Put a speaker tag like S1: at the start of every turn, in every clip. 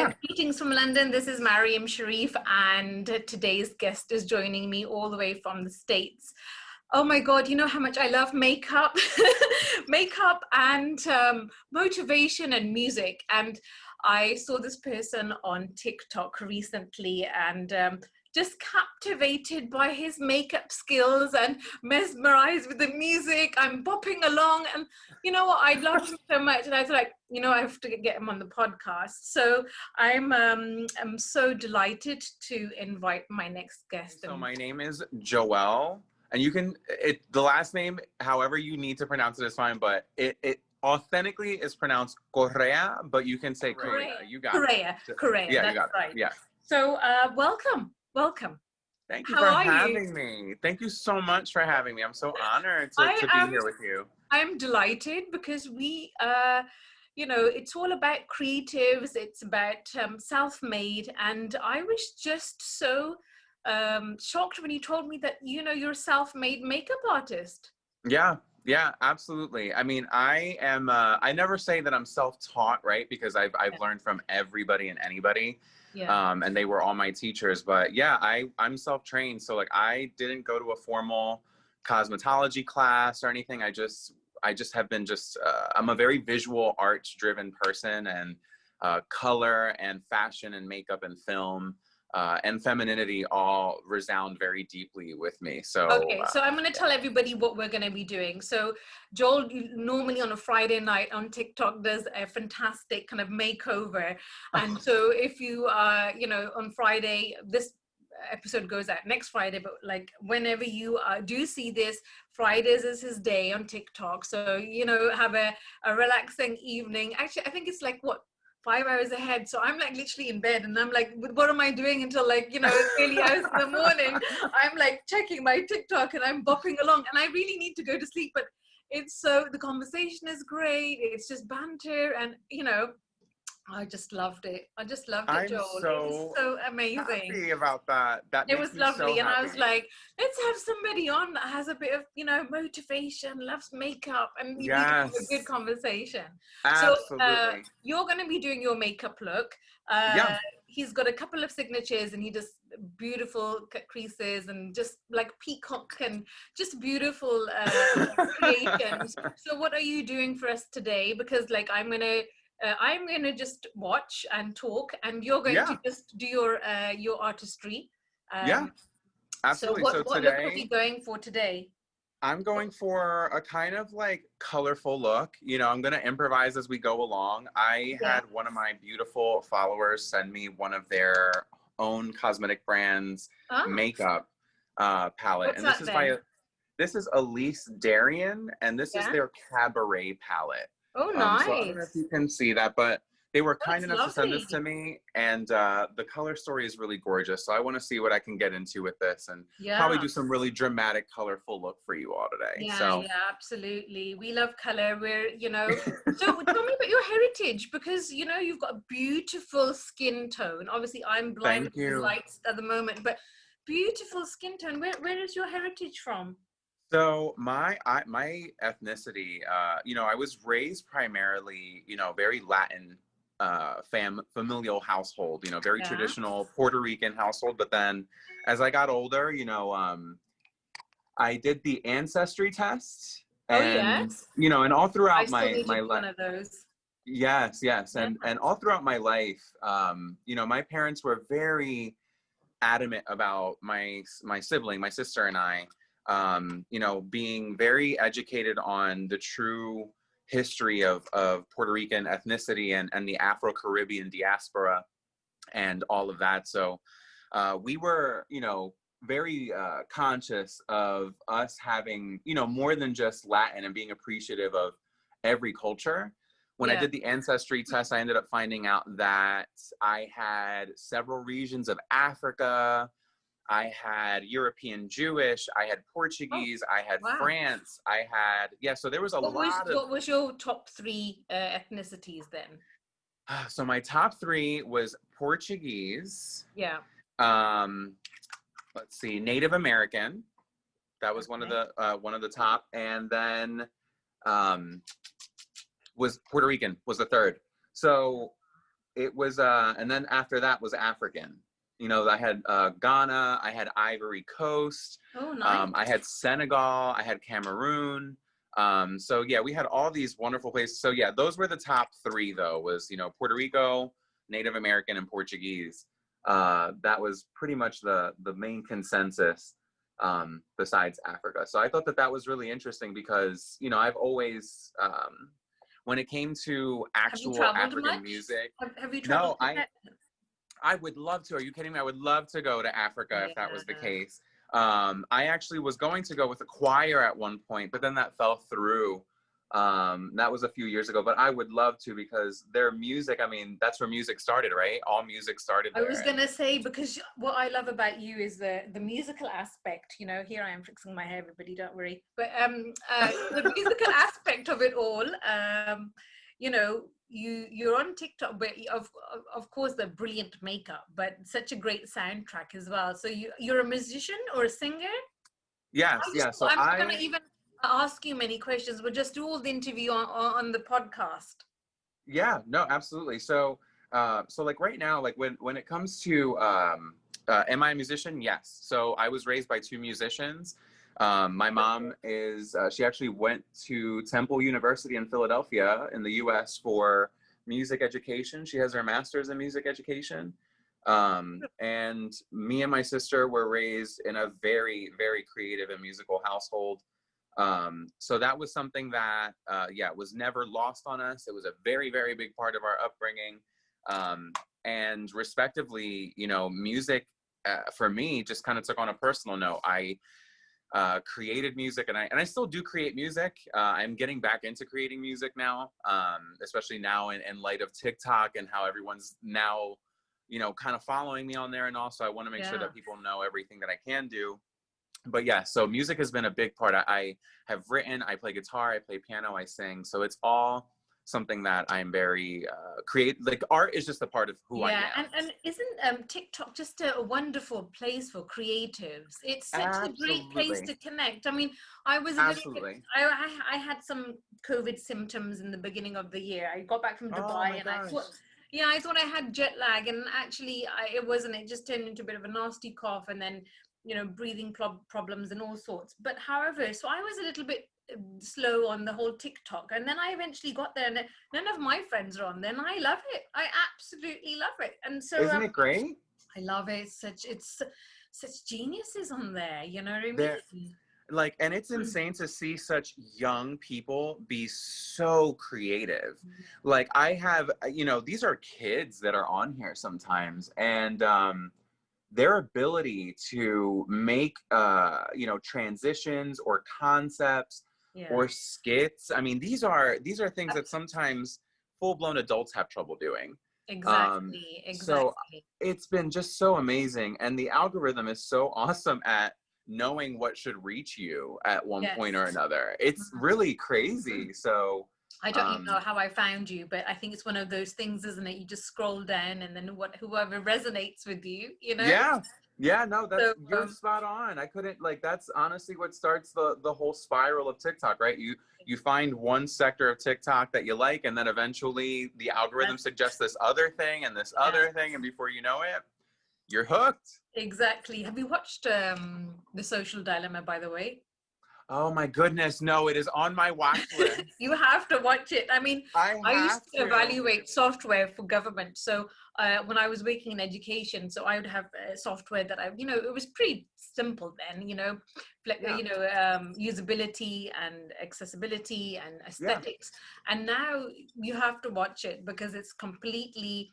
S1: Greetings from London. This is Mariam Sharif, and today's guest is joining me all the way from the States. Oh my God, you know how much I love makeup, makeup and motivation and music. And I saw this person on TikTok recently and just captivated by his makeup skills and mesmerized with the music. I'm bopping along, and you know what? I loved him so much, and I was like, you know, I have to get him on the podcast. So I'm so delighted to invite my next guest.
S2: So my name is Joelle, and you can the last name, however you need to pronounce it is fine, but it authentically is pronounced Correa, but you can say Correa. You got
S1: Correa.
S2: it.
S1: Correa.
S2: Yeah,
S1: that's
S2: you got
S1: right.
S2: it. Yeah.
S1: So welcome.
S2: Thank you
S1: How
S2: for
S1: are
S2: having
S1: you?
S2: me. Thank you so much for having me. I'm so honored
S1: I
S2: to be here with you.
S1: I'm delighted because we you know, it's all about creatives, it's about self-made, and I was just so shocked when you told me that, you know, you're a self-made makeup artist.
S2: Yeah, absolutely. I mean, I am I never say that I'm self-taught, right? Because I've learned from everybody and anybody.
S1: Yeah.
S2: And they were all my teachers, but yeah, I'm self-trained. So like I didn't go to a formal cosmetology class or anything. I just have been I'm a very visual arts driven person, and color and fashion and makeup and film and femininity all resound very deeply with me. So
S1: Okay, so I'm going to tell everybody what we're going to be doing. So Joel normally on a Friday night on TikTok does a fantastic kind of makeover. And so if you you know, on Friday, this episode goes out next Friday, but like whenever you do see this, Fridays is his day on TikTok. So, you know, have a relaxing evening. Actually, I think it's like what, 5 hours ahead. So I'm like literally in bed, and I'm like, what am I doing until like, you know, early hours in the morning? I'm like checking my TikTok and I'm bopping along, and I really need to go to sleep. But it's so, the conversation is great. It's just banter, and you know, I just loved it. I just loved it,
S2: I'm
S1: Joel. It was
S2: so
S1: so amazing.
S2: happy about that. That
S1: It
S2: makes
S1: was
S2: me so
S1: lovely. And I was
S2: happy.
S1: like, let's have somebody on that has a bit of, you know, motivation, loves makeup, and we can have a good
S2: Yes,
S1: conversation. So
S2: absolutely.
S1: you're going to be doing your makeup look.
S2: Yeah.
S1: He's got a couple of signatures, and he does beautiful creases and just like peacock and just beautiful creations. So what are you doing for us today? Because like I'm gonna just watch and talk, and you're going to
S2: Yeah.
S1: just do your artistry.
S2: Yeah.
S1: Um, so
S2: Absolutely. So
S1: what look are we
S2: today
S1: going for today?
S2: I'm going for a kind of like colorful look. You know, I'm going to improvise as we go along. I
S1: Yeah.
S2: had one of my beautiful followers send me one of their own cosmetic brands
S1: Ah,
S2: makeup palette.
S1: what's
S2: And this
S1: that
S2: is
S1: then?
S2: this is Elise Darian, and this is
S1: Yeah.
S2: their Cabaret palette.
S1: Oh,
S2: So I don't know if
S1: nice.
S2: you can see that, but they were kind
S1: That's
S2: enough to send
S1: lovely.
S2: this to me, and the color story is really gorgeous. So I want to see what I can get into with this, and probably
S1: Yeah.
S2: do some really dramatic, colorful look for you all today.
S1: Yeah,
S2: So
S1: yeah, absolutely. We love color. We're, you know, so tell me about your heritage, because, you know, you've got a beautiful skin tone. Obviously, I'm blind
S2: thank
S1: with these
S2: you.
S1: lights at the moment, but beautiful skin tone. Where is your heritage from?
S2: So my ethnicity, you know, I was raised primarily, you know, very Latin familial household, you know, very
S1: Yeah.
S2: traditional Puerto Rican household. But then as I got older, you know, I did the ancestry test,
S1: Oh,
S2: and
S1: yes.
S2: you know, and all
S1: I
S2: throughout
S1: still
S2: my
S1: need to do one of those.
S2: yes,
S1: Yeah.
S2: and all throughout my life, you know, my parents were very adamant about my sibling, my sister, and I, you know, being very educated on the true history of Puerto Rican ethnicity and the Afro-Caribbean diaspora and all of that. So we were, you know, very conscious of us having, you know, more than just Latin, and being appreciative of every culture. When I
S1: Yeah.
S2: did the ancestry test, I ended up finding out that I had several regions of Africa. I had European Jewish, I had
S1: Oh,
S2: Portuguese, I had
S1: wow.
S2: France, I had, yeah, so there was a lot of,
S1: What was your top three ethnicities then?
S2: so my top three was Portuguese,
S1: Yeah.
S2: um, let's see, Native American. That was
S1: Okay.
S2: one of the top, and then um, was Puerto Rican was the third. So it was, and then after that was African. You know, I had Ghana, I had Ivory Coast,
S1: Oh, nice.
S2: I had Senegal, I had Cameroon. So yeah, we had all these wonderful places. So yeah, those were the top three though, was, you know, Puerto Rico, Native American, and Portuguese. That was pretty much the main consensus, besides Africa. So I thought that that was really interesting because, you know, I've always, when it came to
S1: Have you
S2: actual
S1: traveled
S2: African
S1: much?
S2: music,
S1: Have you traveled
S2: no,
S1: to that?
S2: I would love to. Are you kidding me? I would love to go to Africa if that was the
S1: Yeah.
S2: case. I actually was going to go with a choir at one point, but then that fell through. That was a few years ago, but I would love to because their music, I mean, that's where music started, right? All music started
S1: I was
S2: there.
S1: gonna say, because what I love about you is the musical aspect. You know, here I am fixing my hair, everybody, don't worry. But the musical aspect of it all, you know, you're on TikTok, but of course the brilliant makeup, but such a great soundtrack as well. So you're a musician or a singer?
S2: Yes, yeah. So
S1: I'm not gonna
S2: I,
S1: even ask you many questions. We'll just do all the interview on the podcast.
S2: yeah, no, absolutely. So, so like right now, like when it comes to, am I a musician? Yes. So I was raised by two musicians. My mom is, she actually went to Temple University in Philadelphia in the US for music education. She has her master's in music education. And me and my sister were raised in a very, very creative and musical household. So that was something that, yeah, was never lost on us. It was a very, very big part of our upbringing. And respectively, you know, music, for me just kind of took on a personal note. I created music, and I still do create music. I'm getting back into creating music now, especially now in light of TikTok and how everyone's now, you know, kind of following me on there. And also I want to make sure
S1: Yeah.
S2: that people know everything that I can do. But yeah, so music has been a big part. I have written, I play guitar, I play piano, I sing. So it's all something that I'm very like art is just a part of who I
S1: Yeah,
S2: am.
S1: and isn't TikTok just a wonderful place for creatives? It's such a great place
S2: Absolutely.
S1: to connect. I mean, I was a little bit,
S2: Absolutely.
S1: I had some COVID symptoms in the beginning of the year. I got back from
S2: Oh
S1: Dubai
S2: my
S1: and I
S2: gosh.
S1: thought, yeah, I thought I had jet lag, and actually it wasn't. It just turned into a bit of a nasty cough, and then, you know, breathing problems and all sorts. But however, so I was a little bit slow on the whole TikTok, and then I eventually got there, and none of my friends are on there, and I love it. I absolutely love it. And so
S2: Isn't it great?
S1: I love it. It's such geniuses on there, you know what I
S2: There,
S1: mean?
S2: like, and it's insane to see such young people be so creative. Like I have, you know, these are kids that are on here sometimes, and their ability to make you know, transitions or concepts
S1: Yeah,
S2: or skits, I mean, these are things that sometimes full-blown adults have trouble doing.
S1: exactly,
S2: So
S1: exactly.
S2: it's been just so amazing, and the algorithm is so awesome at knowing what should reach you at one
S1: Yes.
S2: point or another. It's really crazy. So
S1: I don't even know how I found you, but I think it's one of those things, isn't it? You just scroll down and then whoever resonates with you, you know?
S2: yeah, yeah, no,
S1: So,
S2: that's, you're spot on. I couldn't, like, that's honestly what starts the whole spiral of TikTok, right? You find one sector of TikTok that you like, and then eventually the algorithm suggests this other thing and this
S1: yeah,
S2: other thing, and before you know it, you're hooked.
S1: exactly. Have you watched The Social Dilemma, by the way?
S2: Oh my goodness, no, it is on my watch list.
S1: You have to watch it. I mean,
S2: I
S1: I used
S2: have
S1: to
S2: to.
S1: evaluate software for government. So when I was working in education, so I would have software that I, you know, it was pretty simple then, you know,
S2: Yeah,
S1: usability and accessibility and
S2: yeah.
S1: aesthetics. And now you have to watch it because it's completely,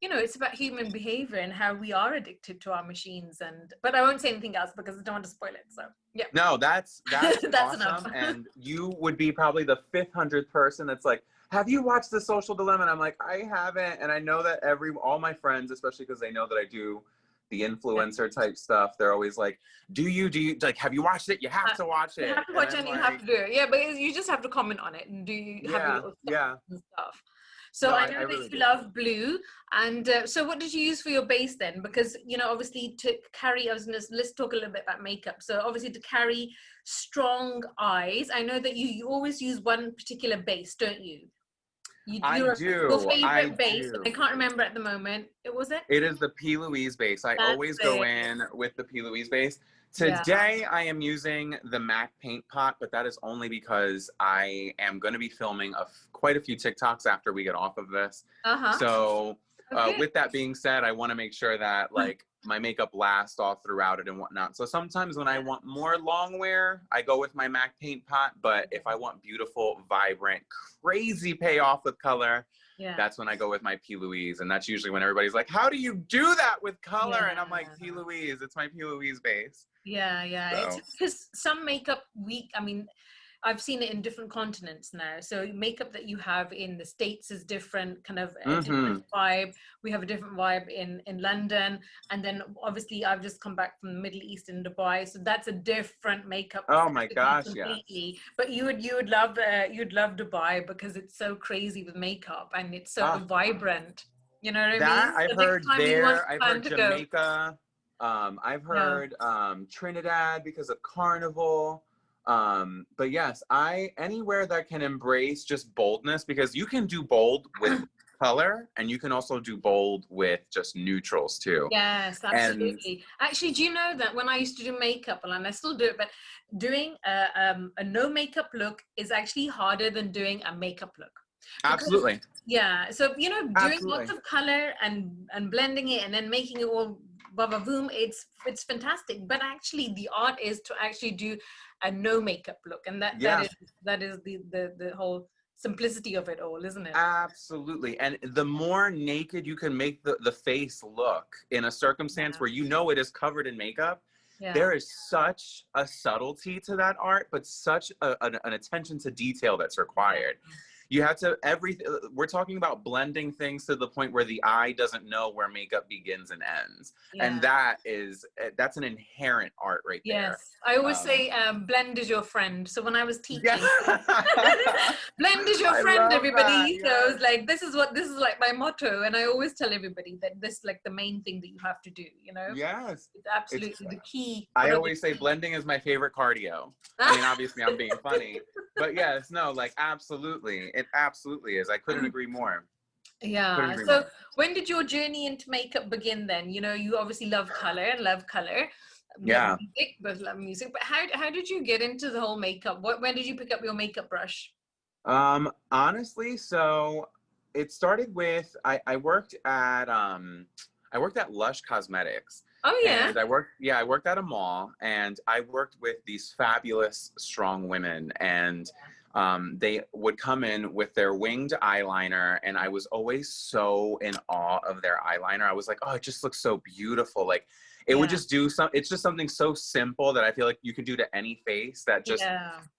S1: you know, it's about human behavior and how we are addicted to our machines. And but I won't say anything else because I don't want to spoil it. So yeah,
S2: No, that's
S1: that's enough.
S2: awesome. And you would be probably the 500th person that's like, have you watched The Social Dilemma? And I'm like, I haven't. And I know that all my friends, especially because they know that I do the
S1: Yeah.
S2: influencer type stuff, they're always like, do you like, have you watched it? You have to watch
S1: You
S2: it.
S1: have to
S2: And
S1: watch
S2: I'm
S1: and you have
S2: like,
S1: to do it. Yeah, but you just have to comment on it and do you have your
S2: yeah,
S1: little
S2: yeah.
S1: stats and stuff. So
S2: No,
S1: I
S2: I
S1: know that
S2: really
S1: you
S2: do.
S1: love blue, and so what did you use for your base then? Because you know, obviously to carry, let's talk a little bit about makeup. So obviously to carry strong eyes, I know that you always use one particular base, don't you?
S2: I
S1: Your
S2: do. I
S1: favorite base, and
S2: do.
S1: I can't remember at the moment. It was it?
S2: It is the P. Louise base. I
S1: That's
S2: always go
S1: it.
S2: in with the P. Louise base.
S1: Yeah.
S2: Today, I am using the MAC paint pot, but that is only because I am going to be filming quite a few TikToks after we get off of this.
S1: Uh-huh.
S2: So,
S1: Okay.
S2: with that being said, I want to make sure that like my makeup lasts all throughout it and whatnot. So sometimes when I want more long wear, I go with my MAC paint pot. But if I want beautiful, vibrant, crazy payoff with color,
S1: Yeah.
S2: that's when I go with my P. Louise. And that's usually when everybody's like, how do you do that with color?
S1: Yeah.
S2: And I'm like, P. Louise, it's my P. Louise base.
S1: Yeah, yeah. It's
S2: So.
S1: because some makeup I mean, I've seen it in different continents now. So makeup that you have in the States is different, kind of a different vibe. We have a different vibe in London. And then obviously I've just come back from the Middle East in Dubai. So that's a different makeup
S2: Oh my gosh,
S1: completely.
S2: yes.
S1: But you'd love Dubai because it's so crazy with makeup and it's so vibrant. You know what I mean?
S2: I've
S1: So
S2: heard
S1: next time you want
S2: I've
S1: plan
S2: heard
S1: to go.
S2: Jamaica. I've heard Trinidad because of Carnival. But yes, anywhere that can embrace just boldness, because you can do bold with color and you can also do bold with just neutrals too.
S1: Yes, absolutely. Actually, do you know that when I used to do makeup, and I still do it, but doing a no makeup look is actually harder than doing a makeup look.
S2: Absolutely.
S1: Yeah. So, you know, doing
S2: Absolutely.
S1: lots of color and blending it and then making it all baba boom, it's fantastic. But actually the art is to actually do a no makeup look. And that is the whole simplicity of it all, isn't it?
S2: Absolutely. And the more naked you can make the face look in a circumstance where you know it is covered in makeup, there is such a subtlety to that art, but such an attention to detail that's required. You have to, we're talking about blending things to the point where the eye doesn't know where makeup begins and ends. And that's an inherent art right there.
S1: Yes. I always say blend is your friend. So when I was teaching, blend is your friend, everybody. So I was like, this is like my motto. And I always tell everybody that this is like the main thing that you have to do, you know?
S2: Yes.
S1: It's absolutely the key.
S2: I always say blending is my favorite cardio. I mean, obviously I'm being funny, but yes, no, like absolutely. It absolutely is. I couldn't agree more.
S1: Yeah. So when did your journey into makeup begin then? You know, you obviously love color.
S2: Yeah.
S1: Music, both love music. But how did you get into the whole makeup? When did you pick up your makeup brush?
S2: Honestly, so it started with I worked at Lush Cosmetics.
S1: Oh yeah.
S2: And I worked at a mall, and I worked with these fabulous strong women, and they would come in with their winged eyeliner, and I was always so in awe of their eyeliner. I was like, oh, it just looks so beautiful. Like it would just it's just something so simple that I feel like you can do to any face that just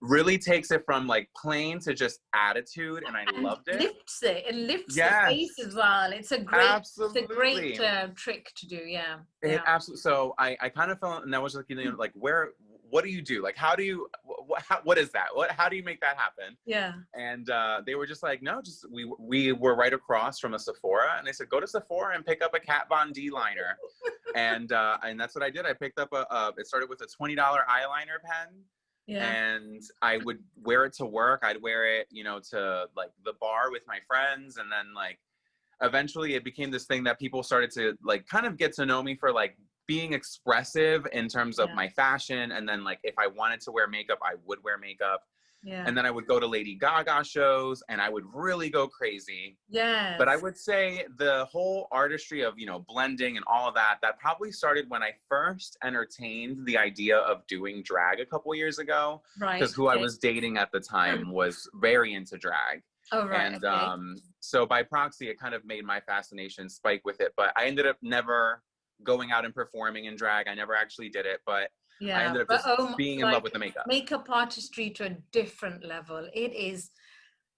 S2: really takes it from like plain to just attitude. And I loved it.
S1: Lifts it and lifts the face as well. It's a great trick to do. Yeah.
S2: It absolutely. So I kind of felt, and I was like, you know, like what do you do? Like, how do you, what is that? How do you make that happen?
S1: Yeah.
S2: And they were just like, no, just, we were right across from a Sephora, and they said, go to Sephora and pick up a Kat Von D liner. And that's what I did. I picked up it started with a $20 eyeliner pen. Yeah. And I would wear it to work. I'd wear it, you know, to like the bar with my friends. And then like, eventually it became this thing that people started to like kind of get to know me for like being expressive in terms of my fashion. And then like if I wanted to wear makeup, I would wear makeup. Yeah. And then I would go to Lady Gaga shows and I would really go crazy.
S1: Yeah.
S2: But I would say the whole artistry of, you know, blending and all of that probably started when I first entertained the idea of doing drag a couple years ago. Right. Because who I was dating at the time was very into drag.
S1: Oh, right.
S2: And so by proxy, it kind of made my fascination spike with it. But I ended up never going out and performing in drag. I never actually did it, but I ended up just being in love with the makeup.
S1: Makeup artistry to a different level. It is,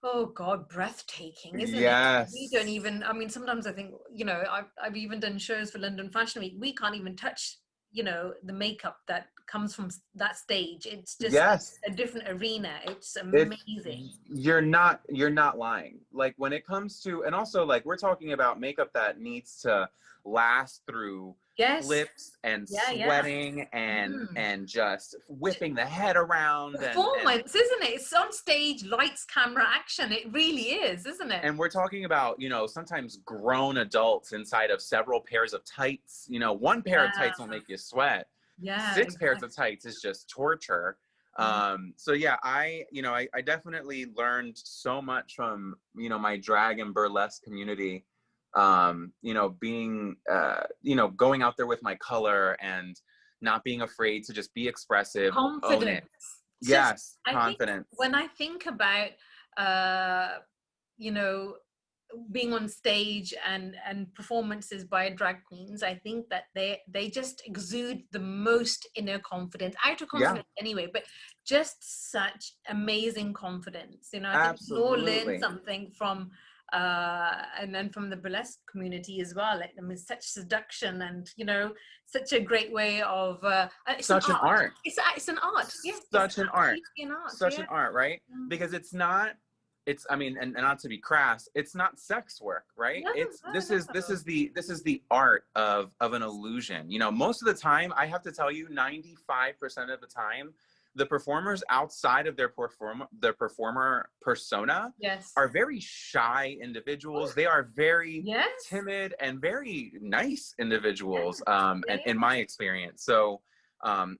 S1: oh God, breathtaking, isn't it? We don't even, I mean, sometimes I think, you know, I've even done shows for London Fashion Week. We can't even touch, you know, the makeup that comes from that stage. It's just
S2: Yes.
S1: a different arena. It's
S2: It's,
S1: amazing.
S2: you're not lying. Like when it comes to, and also like we're talking about makeup that needs to last through
S1: Yes.
S2: flips and
S1: Yeah.
S2: sweating and just whipping the head around
S1: Performance, isn't it? It's on stage, lights, camera, action. It really is, isn't it?
S2: and we're talking about, you know, sometimes grown adults inside of several pairs of tights. You know, one pair of tights will make you sweat.
S1: Yeah.
S2: 6 pairs of tights is just torture. So yeah, I definitely learned so much from, you know, my drag and burlesque community. You know, being, you know, going out there with my color and not being afraid to just be expressive, own it. Yes, confidence.
S1: When I think about, you know, being on stage and performances by drag queens, I think that they just exude the most inner confidence, outer confidence anyway, but just such amazing confidence. You know, I think we all learn something from and then from the burlesque community as well. Like, I mean, such seduction and, you know, such a great way of it's
S2: such an art.
S1: It's an art. Yeah,
S2: such an art. Such
S1: yeah.
S2: an art, right? Because it's not. It's, I mean, and not to be crass, it's not sex work, right? This is the art of an illusion. You know, most of the time, I have to tell you, 95% of the time, the performers outside of their performer persona are very shy individuals. They are very timid and very nice individuals, and in my experience. So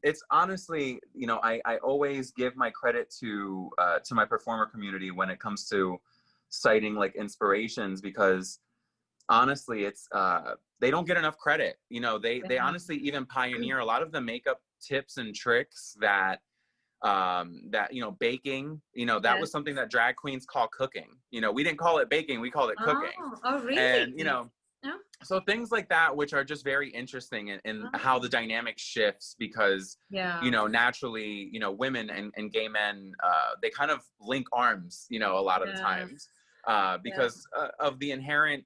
S2: it's honestly, you know, I always give my credit to my performer community when it comes to citing like inspirations, because honestly, it's they don't get enough credit. You know, they honestly even pioneer a lot of the makeup tips and tricks that you know, baking, you know, that was something that drag queens call cooking. You know, we didn't call it baking, we called it cooking.
S1: Oh, really?
S2: And, you know, so things like that, which are just very interesting in how the dynamic shifts, because, you know, naturally, you know, women and gay men, they kind of link arms, you know, a lot of the times, because of the inherent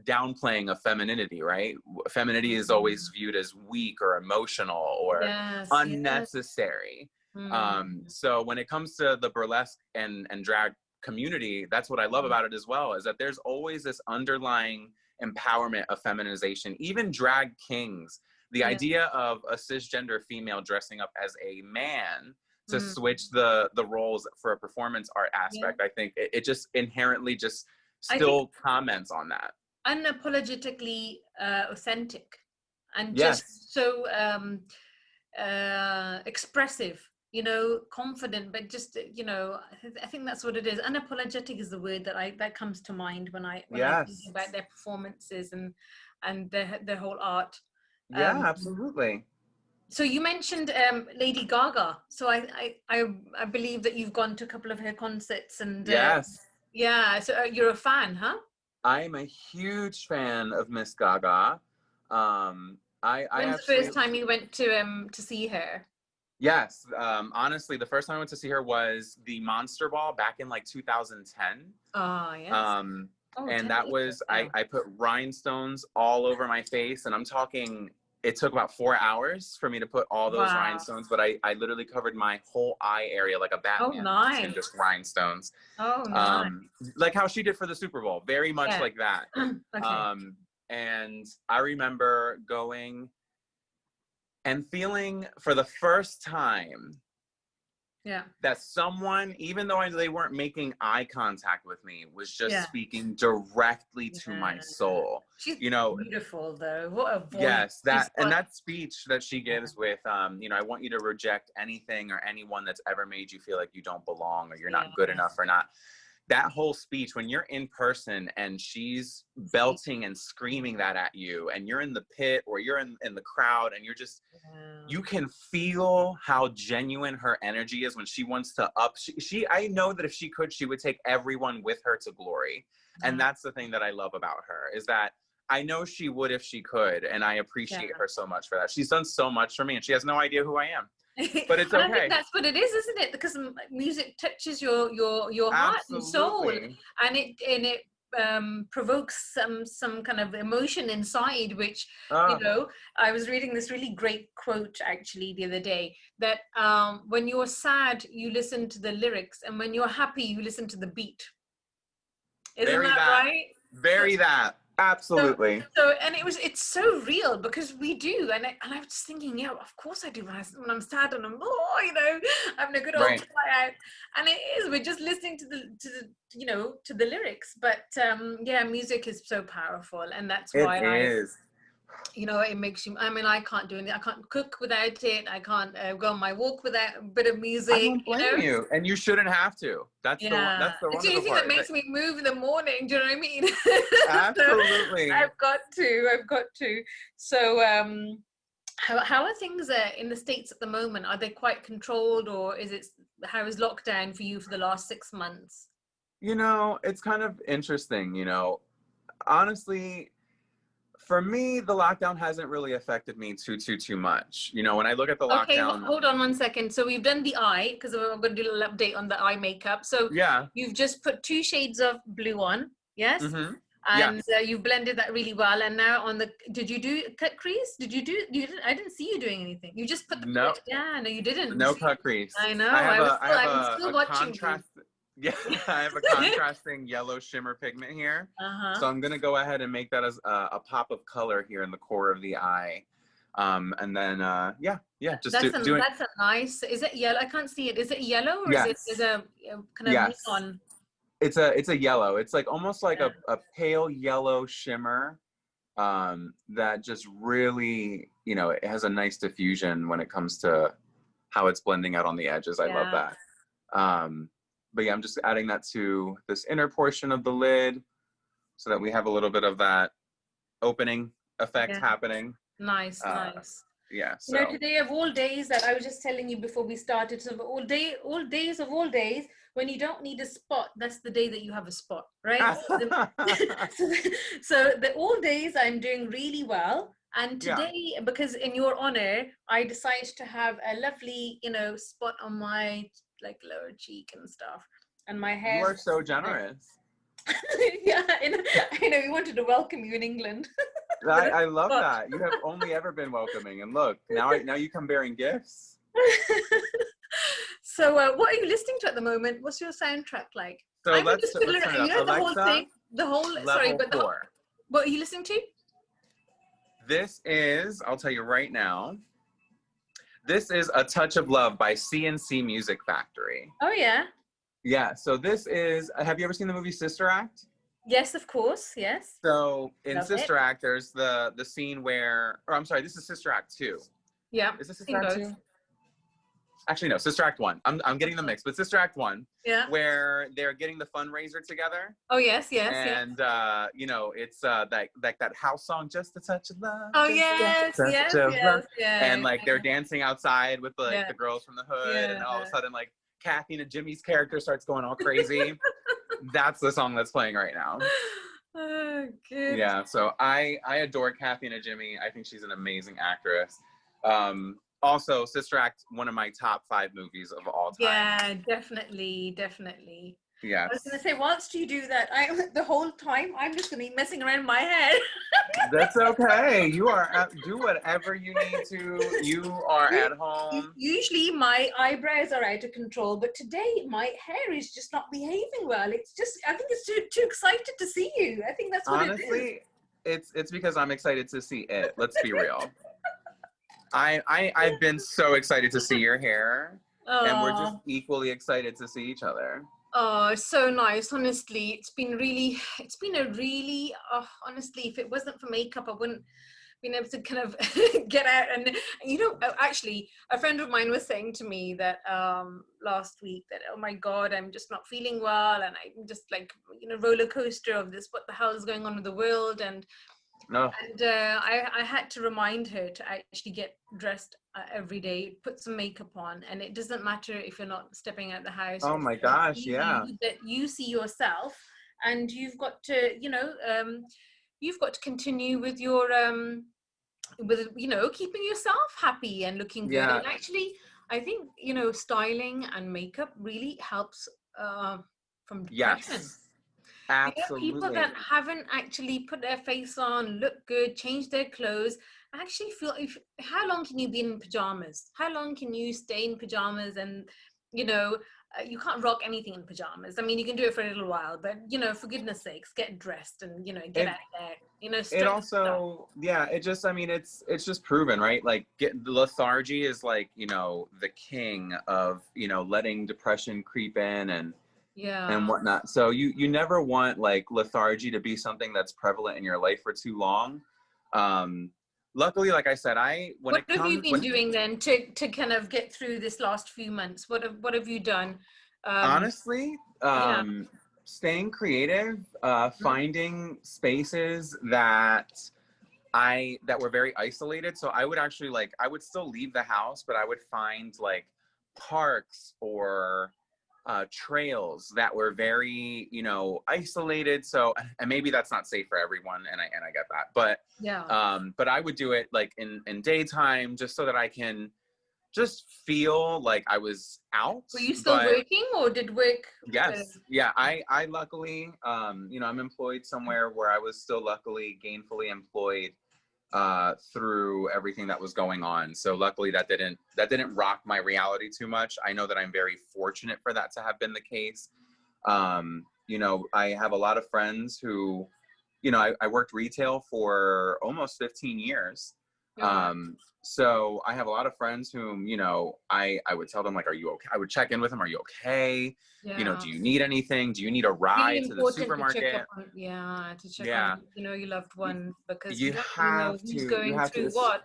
S2: downplaying of femininity, right? Femininity is always viewed as weak or emotional or unnecessary. So when it comes to the burlesque and drag community, that's what I love about it as well, is that there's always this underlying empowerment of feminization. Even drag kings, the idea of a cisgender female dressing up as a man to switch the roles for a performance art aspect, I think it just inherently just still comments on that.
S1: Unapologetically authentic and just so expressive, you know, confident, but just, you know, I think that's what it is. Unapologetic is the word that comes to mind when I think about their performances and their whole art.
S2: Absolutely.
S1: So you mentioned Lady Gaga. So I believe that you've gone to a couple of her concerts and so you're a fan, huh?
S2: I'm a huge fan of Miss Gaga.
S1: When's the first time you went to see her?
S2: Yes, honestly, the first time I went to see her was the Monster Ball back in like 2010.
S1: Oh, yes.
S2: And that was, I put rhinestones all over my face, and I'm talking, it took about 4 hours for me to put all those rhinestones, but I literally covered my whole eye area like a Batman in just rhinestones. Like how she did for the Super Bowl, very much like that. And I remember going and feeling for the first time that someone, even though they weren't making eye contact with me, was just speaking directly to my soul.
S1: She's,
S2: you know,
S1: beautiful though. What a voice.
S2: Yes, that speech that she gives with, you know, I want you to reject anything or anyone that's ever made you feel like you don't belong or you're not good enough or not. That whole speech, when you're in person and she's belting and screaming that at you, and you're in the pit or you're in the crowd, and you're just, you can feel how genuine her energy is when she wants to up. I know that if she could, she would take everyone with her to glory. And that's the thing that I love about her, is that I know she would if she could, and I appreciate her so much for that. She's done so much for me, and she has no idea who I am. But it's okay.
S1: I think that's what it is, isn't it? Because music touches your heart and soul, and it provokes some kind of emotion inside, which, you
S2: Ah,
S1: know, I was reading this really great quote actually the other day, that when you're sad you listen to the lyrics, and when you're happy you listen to the beat. Isn't
S2: very
S1: that
S2: that.
S1: right? So,
S2: Very that.
S1: so,
S2: Absolutely.
S1: and it's so real, because we do, and I was just thinking, yeah, of course I do when I'm sad and I'm, oh, you know, having a good old
S2: Right.
S1: cry out, and it is, we're just listening to the you know, to the lyrics, but yeah, music is so powerful, and that's
S2: It
S1: why
S2: is.
S1: you know, it makes you, I mean, I can't do anything, I can't cook without it, I can't go on my walk without a bit of
S2: I
S1: music,
S2: don't
S1: you
S2: blame
S1: know.
S2: you. And you shouldn't have to. That's the one.
S1: Yeah,
S2: That's the
S1: it's the only
S2: wonderful
S1: thing that
S2: part. Is that
S1: makes me move in the morning. Do you know what I mean? So
S2: absolutely.
S1: I've got to. So, how are things in the States at the moment? Are they quite controlled, or is it, how is lockdown for you for the last 6 months?
S2: You know, it's kind of interesting, you know. Honestly, for me, the lockdown hasn't really affected me too much. You know, when I look at the
S1: Okay,
S2: lockdown,
S1: hold on one second. So we've done the eye, because I'm going to do a little update on the eye makeup. So
S2: yeah.
S1: you've just put 2 shades of blue on, yes?
S2: Mm-hmm.
S1: And
S2: Yes.
S1: you've blended that really well. And now on the, did you do cut crease? Did you do, you didn't, I didn't see you doing anything. You just put the,
S2: No,
S1: yeah, no, you didn't. You
S2: no
S1: see,
S2: cut crease.
S1: I know, I was
S2: I
S1: still,
S2: have
S1: I'm still
S2: a
S1: watching you.
S2: contrast. Yeah, I have a contrasting yellow shimmer pigment here.
S1: Uh-huh.
S2: So I'm gonna go ahead and make that as a pop of color here in the core of the eye. And then yeah, just doing.
S1: That's a nice, is it yellow? I can't see it. Is it yellow, or is it, is
S2: Yes.
S1: a kind of
S2: Yes.
S1: neon?
S2: It's a yellow. It's like almost like
S1: Yeah.
S2: a pale yellow shimmer that just really, you know, it has a nice diffusion when it comes to how it's blending out on the edges. I love
S1: Yeah.
S2: that. But yeah, I'm just adding that to this inner portion of the lid so that we have a little bit of that opening effect
S1: Yeah.
S2: happening.
S1: Nice,
S2: Uh,
S1: nice.
S2: yeah,
S1: You know,
S2: so.
S1: today of all days, that I was just telling you before we started, so all days of all days, when you don't need a spot, that's the day that you have a spot, right? So, so the all days I'm doing really well. And
S2: Yeah,
S1: today, because in your honor, I decided to have a lovely, you know, spot on my like lower cheek and stuff. And my
S2: you
S1: hair's,
S2: are so generous.
S1: yeah, I know we wanted to welcome you in England. With a
S2: I love
S1: spot.
S2: that. You have only ever been welcoming, and look, now you come bearing gifts.
S1: So, what are you listening to at the moment? What's your soundtrack like?
S2: So
S1: I would just
S2: let's turn it
S1: you
S2: up.
S1: heard the whole
S2: Alexa,
S1: thing, the whole. Sorry,
S2: level
S1: but the,
S2: 4.
S1: what are you listening to?
S2: This is, I'll tell you right now, this is A Touch of Love by CNC Music Factory.
S1: Oh yeah.
S2: Yeah, so this is, have you ever seen the movie Sister Act?
S1: Yes, of course. Yes.
S2: So in
S1: Love it.
S2: Sister Act, there's the scene where, or I'm sorry, this is Sister Act 2.
S1: Yeah.
S2: Is this Sister
S1: Seen
S2: Act
S1: both.
S2: 2? Actually, no, Sister Act 1. I'm getting them mixed, but Sister Act 1,
S1: Yeah.
S2: where they're getting the fundraiser together.
S1: Oh yes, yes, yes.
S2: And you know, it's that house song, Just a Touch of Love,
S1: Oh
S2: just
S1: yes,
S2: a touch
S1: yes,
S2: of love.
S1: yes,
S2: And
S1: yeah,
S2: like they're dancing outside with like
S1: yeah,
S2: the girls from the hood,
S1: yeah.
S2: and all of a sudden like Kathy and Jimmy's character starts going all crazy. That's the song that's playing right now.
S1: Oh, good.
S2: Yeah, so I adore Kathy and Jimmy. I think she's an amazing actress. Also, Sister Act, one of my top 5 movies of all time.
S1: Yeah, definitely, definitely. I was
S2: Yes.
S1: gonna say, whilst you do that, the whole time I'm just gonna be messing around my head.
S2: That's okay. You are do whatever you need to. You are at home.
S1: Usually my eyebrows are out of control, but today my hair is just not behaving well. It's just, I think it's too excited to see you. I think that's what it is.
S2: Honestly, it's because I'm excited to see it. Let's be real. I've been so excited to see your hair, and we're just
S1: Oh,
S2: equally excited to see each other.
S1: oh, so nice. Honestly, it's been a really, honestly, if it wasn't for makeup, I wouldn't been able to kind of get out. And you know, actually a friend of mine was saying to me that last week that, oh my god, I'm just not feeling well, and I'm just like, you know, roller coaster of this, what the hell is going on with the world. And
S2: No.
S1: I had to remind her to actually get dressed every day, put some makeup on, and it doesn't matter if you're not stepping out the house.
S2: Oh my gosh, yeah.
S1: That you see yourself, and you've got to, you know, you've got to continue with your with, you know, keeping yourself happy and looking good.
S2: Yeah.
S1: And actually, I think, you know, styling and makeup really helps from depression.
S2: Yes.
S1: People
S2: Absolutely.
S1: that haven't actually put their face on, look good, change their clothes, actually feel, if how long can you be in pajamas? How long can you stay in pajamas? And you know, you can't rock anything in pajamas. I mean, you can do it for a little while, but for goodness sakes, get dressed and get
S2: It
S1: out there.
S2: it
S1: Straighten stuff.
S2: also, yeah, it just, I mean, it's just proven, right? Like, the lethargy is like, the king of, letting depression creep in and
S1: Yeah.
S2: whatnot. So you never want like lethargy to be something that's prevalent in your life for too long. Um, Luckily, like I said, when
S1: What
S2: it
S1: have you
S2: comes
S1: been
S2: when
S1: doing then to kind of get through this last few months? What have you done? Um,
S2: honestly,
S1: yeah.
S2: staying creative,
S1: Mhm.
S2: finding spaces that were very isolated. So I would actually, like, I would still leave the house, but I would find like parks or trails that were very, isolated. So, and maybe that's not safe for everyone, and I get that,
S1: Yeah.
S2: but I would do it like in daytime, just so that I can just feel like I was out.
S1: Were you still
S2: But
S1: working, or did work? Uh,
S2: yes, yeah, I luckily, I'm employed somewhere where I was still luckily gainfully employed through everything that was going on. So luckily that didn't rock my reality too much. I know that I'm very fortunate for that to have been the case. I have a lot of friends who, I worked retail for almost 15 years.
S1: yeah.
S2: So I have a lot of friends whom, I would tell them, like, are you okay? I would check in with them. Are you okay?
S1: Yeah.
S2: Do you need anything? Do you need a
S1: Really
S2: ride to the
S1: important to check up
S2: supermarket?
S1: on, yeah, to check on,
S2: Yeah.
S1: your loved
S2: You,
S1: ones, because you
S2: you
S1: don't really know
S2: have
S1: who's
S2: to,
S1: going through what,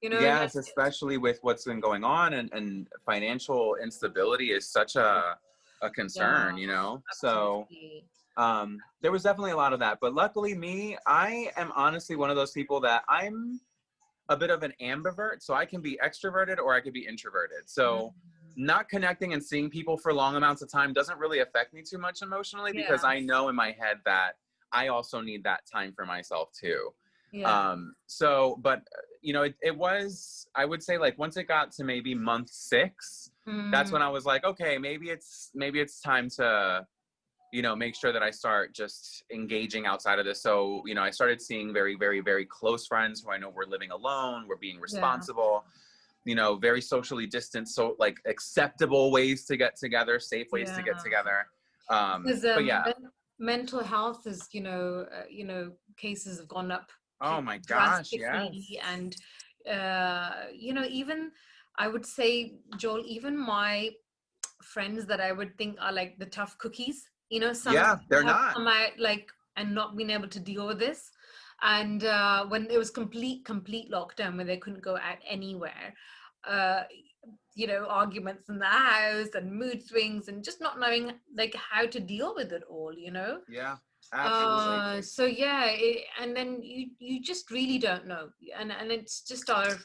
S2: yes,
S1: that's it.
S2: especially with what's been going on, and financial instability is such a
S1: Yeah,
S2: concern, So
S1: absolutely.
S2: there was definitely a lot of that. But luckily, I am honestly one of those people that I'm a bit of an ambivert. So I can be extroverted or I could be introverted. So
S1: Mhm.
S2: not connecting and seeing people for long amounts of time doesn't really affect me too much emotionally, because
S1: Yeah,
S2: I know in my head that I also need that time for myself too.
S1: yeah.
S2: But it was, I would say, like, once it got to maybe month 6, that's
S1: Mm,
S2: when I was like, okay, maybe it's time to, make sure that I start just engaging outside of this. So, I started seeing very, very, very close friends who I know were living alone, were being
S1: yeah.
S2: responsible, very socially distant, so like acceptable ways to get together, safe ways to get
S1: Yeah.
S2: together.
S1: Because
S2: But yeah,
S1: mental health is, cases have gone up
S2: oh my gosh,
S1: drastically,
S2: yes.
S1: and even I would say, Joel, even my friends that I would think are like the tough cookies, some
S2: Yeah, they're
S1: have
S2: not.
S1: come out like and not been able to deal with this. And when it was complete lockdown, where they couldn't go out anywhere, uh, arguments in the house and mood swings and just not knowing like how to deal with it all.
S2: Yeah, absolutely.
S1: So yeah, and then you just really don't know, and it's just our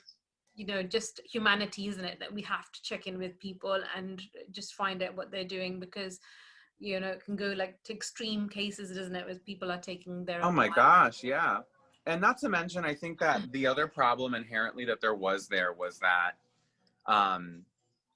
S1: just humanity, isn't it, that we have to check in with people and just find out what they're doing, because it can go like to extreme cases, doesn't it, with people are taking their
S2: Oh
S1: own
S2: my
S1: life.
S2: gosh, yeah. And not to mention, I think that the other problem inherently that there was that, um,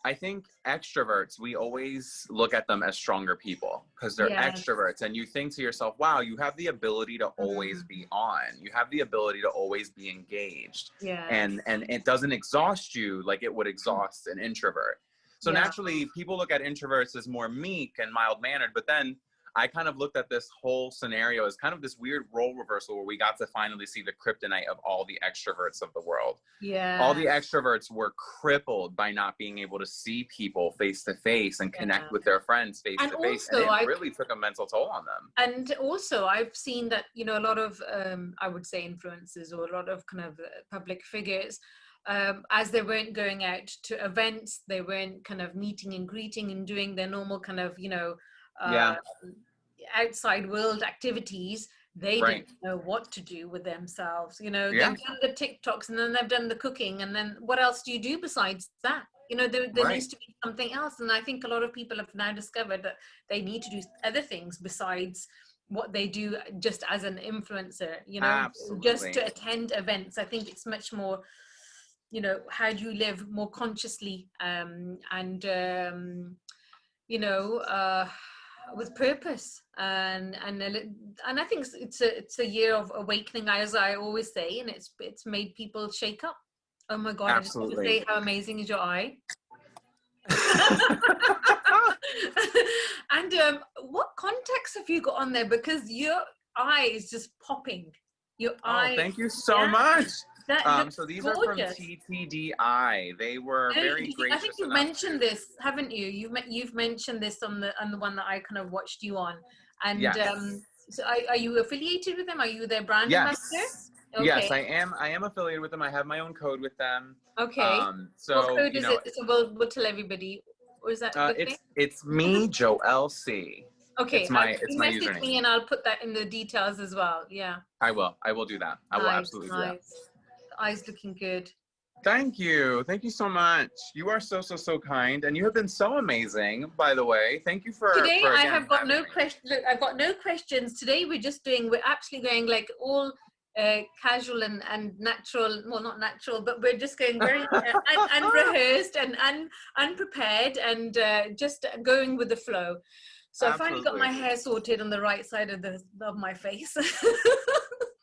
S2: I think extroverts, we always look at them as stronger people because they're
S1: Yes.
S2: extroverts. And you think to yourself, wow, you have the ability to always
S1: Mhm.
S2: be on. You have the ability to always be engaged.
S1: Yes.
S2: And it doesn't exhaust you like it would exhaust an introvert. So
S1: Yeah.
S2: naturally, people look at introverts as more meek and mild mannered. But then I kind of looked at this whole scenario as kind of this weird role reversal where we got to finally see the kryptonite of all the extroverts of the world. All
S1: Yeah.
S2: the extroverts were crippled by not being able to see people face to face and
S1: Yeah.
S2: connect with their friends face
S1: And
S2: to face. And
S1: also
S2: it
S1: I
S2: really took a mental toll on them.
S1: and also I've seen that a lot of I would say influencers, or a lot of kind of public figures, as they weren't going out to events, they weren't kind of meeting and greeting and doing their normal kind of uh,
S2: Yeah,
S1: outside world activities. They didn't
S2: right.
S1: know what to do with themselves.
S2: Yeah,
S1: They've done the TikToks, and then they've done the cooking, and then what else do you do besides that? There
S2: right.
S1: needs to be something else, and I think a lot of people have now discovered that they need to do other things besides what they do just as an influencer, just
S2: Absolutely.
S1: to attend events. I think it's much more, how do you live more consciously, and you know uh with purpose, and I think it's a year of awakening, as I always say, and it's made people shake up. Oh my God! I just want to
S2: Absolutely.
S1: say, how amazing is your eye? And what contacts have you got on there? Because your eye is just popping. Your
S2: Oh,
S1: eye,
S2: thank you so
S1: yeah,
S2: much.
S1: that looks
S2: So these are from
S1: gorgeous.
S2: TTDI. They were
S1: No,
S2: very
S1: I think
S2: gracious
S1: you've
S2: enough
S1: mentioned
S2: to.
S1: this, haven't you? You've mentioned this on the one that I kind of watched you on. And
S2: Yes.
S1: so are you affiliated with them? Are you their brand ambassador?
S2: Yes.
S1: Okay.
S2: Yes, I am. I am affiliated with them. I have my own code with them.
S1: Okay. What
S2: So
S1: code is it? So we'll tell everybody. Or is that good thing?
S2: it's me, Joel C.
S1: Okay.
S2: It's
S1: You
S2: my
S1: message
S2: username.
S1: me and I'll put that in the details as well. Yeah.
S2: I will. I will do that. I will
S1: Nice,
S2: absolutely do that.
S1: nice. The eye's looking good.
S2: Thank you. Thank you so much. You are so, so, so kind. And you have been so amazing, by the way. Thank you
S1: Today
S2: for
S1: I
S2: again
S1: have got
S2: having
S1: no
S2: me.
S1: question. Look, I've got no questions. Today we're actually going like all casual and natural. Well, not natural, but we're just going very unrehearsed and unprepared and just going with the flow. So I finally got my
S2: Absolutely.
S1: hair sorted on the right side of my face.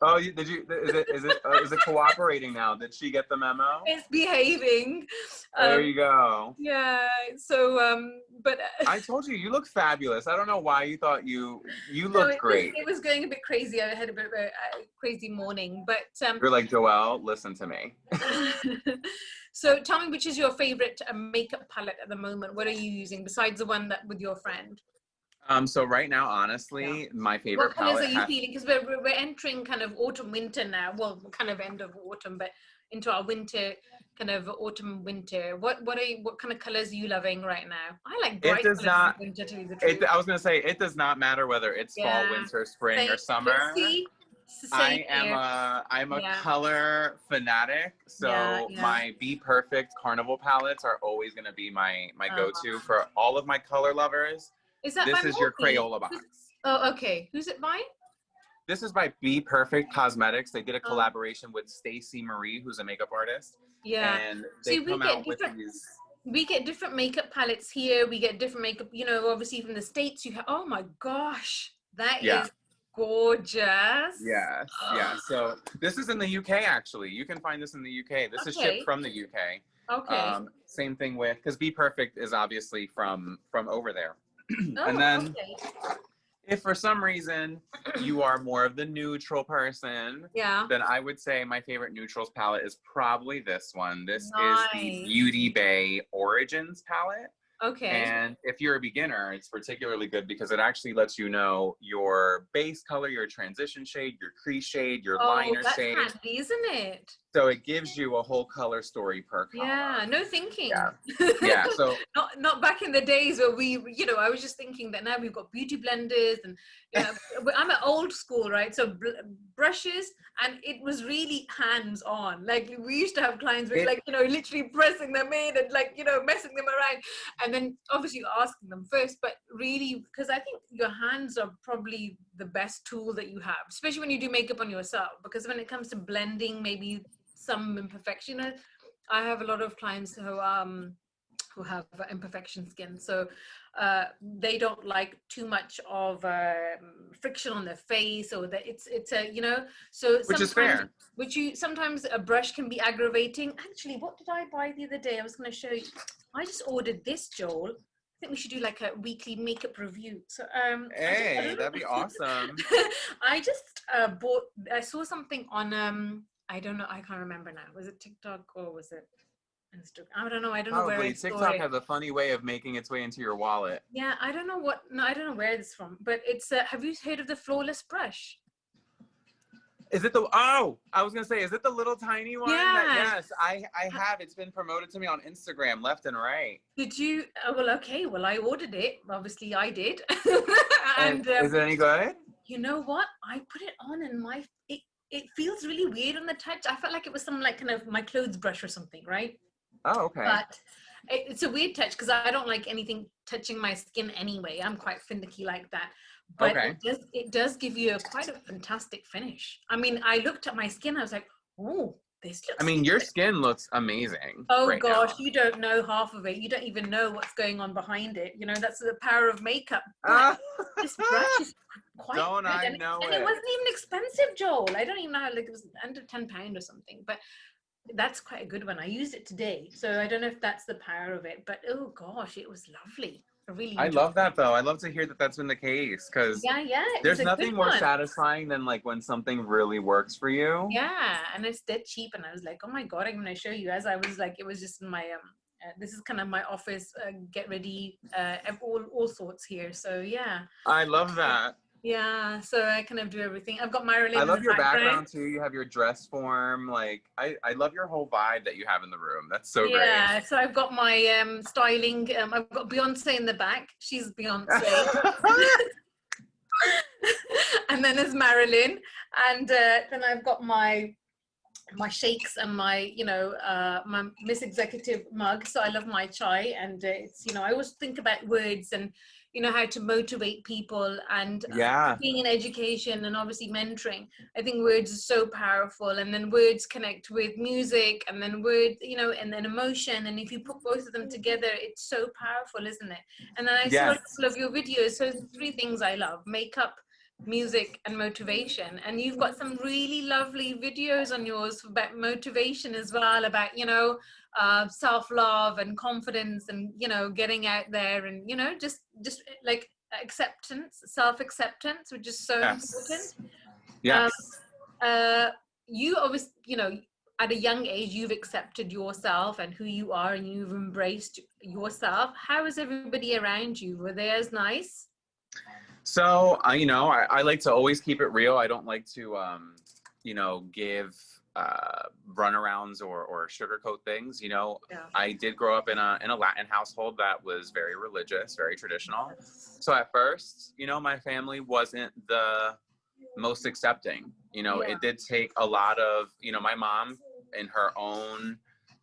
S2: Oh, did you? Is it cooperating now? Did she get the memo?
S1: It's behaving.
S2: There
S1: Um,
S2: you go.
S1: yeah. So, but
S2: I told you, you look fabulous. I don't know why you thought you
S1: no,
S2: looked great.
S1: it was going a bit crazy. I had a bit of a crazy morning, but
S2: You're like, Joelle, listen to me.
S1: so tell me, which is your favorite makeup palette at the moment? What are you using besides the one that with your friend?
S2: So right now,
S1: Yeah.
S2: honestly, my
S1: What
S2: favorite
S1: colors are
S2: palette
S1: you
S2: has.
S1: feeling? Because we're entering kind of autumn winter now. Well, kind of end of autumn, but into our winter, kind of autumn winter. What kind of colors are you loving right now? I like
S2: It
S1: bright
S2: does
S1: colors in
S2: not.
S1: winter, to tell you the truth.
S2: I was gonna say it does not matter whether it's fall,
S1: Yeah.
S2: winter, spring, or
S1: Same. Look,
S2: summer.
S1: see, it's the same here.
S2: I'm a
S1: Yeah.
S2: color fanatic,
S1: Yeah.
S2: so
S1: Yeah.
S2: my Be Perfect Carnival palettes are always gonna be my
S1: Uh,
S2: go-to for all of my color lovers.
S1: is that by
S2: This is your
S1: Morphe?
S2: Crayola box.
S1: Oh, okay. Who's it by?
S2: This is by Be Perfect Cosmetics. They did a
S1: Oh,
S2: collaboration with Stacey Marie, who's a makeup artist,
S1: yeah.
S2: and they
S1: See, we
S2: come
S1: get
S2: out with
S1: different.
S2: these.
S1: We get different makeup palettes here. We get different makeup. You know, obviously from the States. You have. Oh my gosh, that
S2: Yeah.
S1: is gorgeous.
S2: Yes, yeah. So this is in the UK actually. You can find this in the UK. This is shipped
S1: Okay.
S2: from the UK.
S1: Okay.
S2: Same thing with because Be Perfect is obviously from over there. And
S1: Oh,
S2: then
S1: okay.
S2: if for some reason you are more of the neutral person,
S1: Yeah.
S2: then I would say my favorite neutrals palette is probably this one. This is the
S1: Nice.
S2: Beauty Bay Origins palette.
S1: Okay.
S2: And if you're a beginner, it's particularly good because it actually lets you know your base color, your transition shade, your crease shade, your
S1: Oh,
S2: liner
S1: that's
S2: shade.
S1: handy, isn't it?
S2: So it gives you a whole color story per
S1: Yeah,
S2: color.
S1: no thinking.
S2: Yeah. Yeah. So
S1: Not back in the days where I was just thinking that now we've got beauty blenders and I'm an old school, right? So brushes, and it was really hands on. Like we used to have clients with
S2: it
S1: literally pressing them in and messing them around, and then obviously asking them first, but really because I think your hands are probably the best tool that you have, especially when you do makeup on yourself, because when it comes to blending, maybe some imperfection. I have a lot of clients who have imperfection skin, so they don't like too much of friction on their face, or that it's a so
S2: which is
S1: sometimes
S2: fair.
S1: sometimes a brush can be aggravating. Actually, what did I buy the other day? I was going to show you. I just ordered this, Joel. I think we should do like a weekly makeup review. So I
S2: Hey,
S1: don't
S2: that'd be
S1: know.
S2: awesome.
S1: I just I saw something on I don't know, I can't remember now. Was it TikTok or was it Instagram? I don't know. I don't know where I
S2: Probably
S1: saw
S2: TikTok
S1: it.
S2: has a funny way of making its way into your wallet.
S1: Yeah, I don't know what. No, I don't know where it's from. But it's. Have you heard of the flawless brush?
S2: Is it the I was gonna say, is it the little tiny one? That
S1: Yeah.
S2: yes, I have. It's been promoted to me on Instagram left and right.
S1: Did you? Well, okay. Well, I ordered it. Obviously, I did.
S2: And
S1: And
S2: is it any good?
S1: you know what? I put it on, and it feels really weird on the touch. I felt like it was some like kind of my clothes brush or something, right?
S2: Oh, okay.
S1: But it's a weird touch because I don't like anything touching my skin anyway. I'm quite finicky like that. But
S2: Okay.
S1: it does give you quite a fantastic finish. I mean, I looked at my skin, I was like, oh, this
S2: I
S1: looks
S2: mean, your
S1: good.
S2: skin looks amazing
S1: Oh
S2: right now.
S1: gosh, you don't know half of it. You don't even know what's going on behind it. You know, that's the power of makeup. But
S2: Ah,
S1: this brush is quite
S2: don't
S1: good.
S2: I
S1: And,
S2: know
S1: and it
S2: it?
S1: wasn't even expensive, Joel. I don't even know how, like, it was under £10 or something. But that's quite a good one. I used it today. So I don't know if that's the power of it. But oh gosh, it was lovely. I really
S2: I
S1: enjoyed
S2: love that though. I love to hear that that's been the case,
S1: it.
S2: because
S1: Yeah, it was
S2: there's
S1: a good
S2: nothing more
S1: one.
S2: satisfying than like when something really works for you.
S1: Yeah, and it's dead cheap. And I was like, oh my God, I'm going to show you. As I was like, it was just in my, this is kind of my office, get ready, all sorts here. So yeah.
S2: I love that.
S1: Yeah, so I kind of do everything. I've got
S2: I
S1: Marilyn in the
S2: love your
S1: background.
S2: background too. You have your dress form. Like I love your whole vibe that you have in the room. That's so great.
S1: Yeah, so I've got my styling. I've got Beyonce in the back. She's Beyonce. And then there's Marilyn. And then I've got my shakes and my, my Miss Executive mug. So I love my chai. And it's, I always think about words and, how to motivate people, and
S2: Yeah.
S1: being in education and obviously mentoring. I think words are so powerful, and then words connect with music, and then words, and then emotion. And if you put both of them together, it's so powerful, isn't it? And then I saw a
S2: Yes.
S1: couple of your videos. So 3 things I love: makeup, music, and motivation. And you've got some really lovely videos on yours about motivation as well, about self-love and confidence, and getting out there, and just like acceptance, self-acceptance, which is so important.
S2: Yes. Yes.
S1: You always, at a young age, you've accepted yourself and who you are, and you've embraced yourself. How is everybody around you? Were they as nice?
S2: So, I like to always keep it real. I don't like to, give runarounds or sugarcoat things.
S1: Yeah.
S2: I did grow up in a Latin household that was very religious, very traditional. So at first, my family wasn't the most accepting.
S1: Yeah.
S2: It did take a lot of, my mom in her own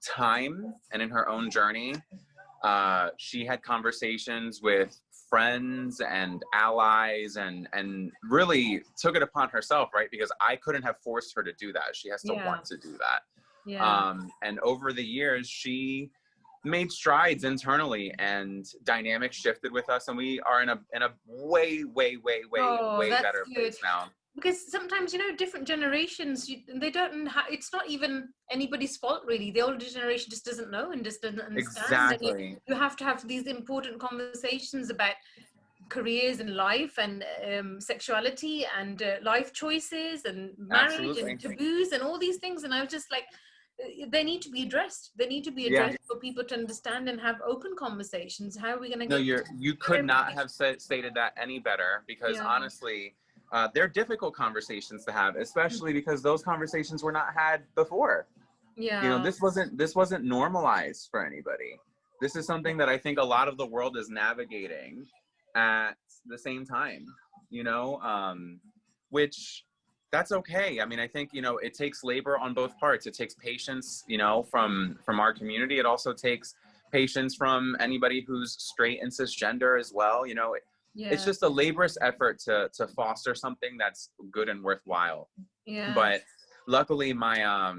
S2: time and in her own journey, she had conversations with friends and allies, and really took it upon herself, right? Because I couldn't have forced her to do that. She has to want to do that.
S1: Yeah.
S2: And over the years, she made strides internally, and dynamics shifted with us, and we are in a way better place now.
S1: Because sometimes, different generations, they don't it's not even anybody's fault, really. The older generation just doesn't know and just doesn't understand.
S2: Exactly.
S1: You have to have these important conversations about careers and life, and sexuality, and life choices, and marriage. Absolutely. And taboos and all these things. And I was just like, they need to be addressed. They need to be addressed for people to understand and have open conversations. How are we going to get...
S2: you could not have stated that any better, because honestly, they're difficult conversations to have, especially because those conversations were not had before. This wasn't normalized for anybody. This is something that I think a lot of the world is navigating at the same time, which that's okay. I mean, I think, it takes labor on both parts. It takes patience, from our community. It also takes patience from anybody who's straight and cisgender as well. It's just a laborious effort to foster something that's good and worthwhile. Yeah. But luckily my,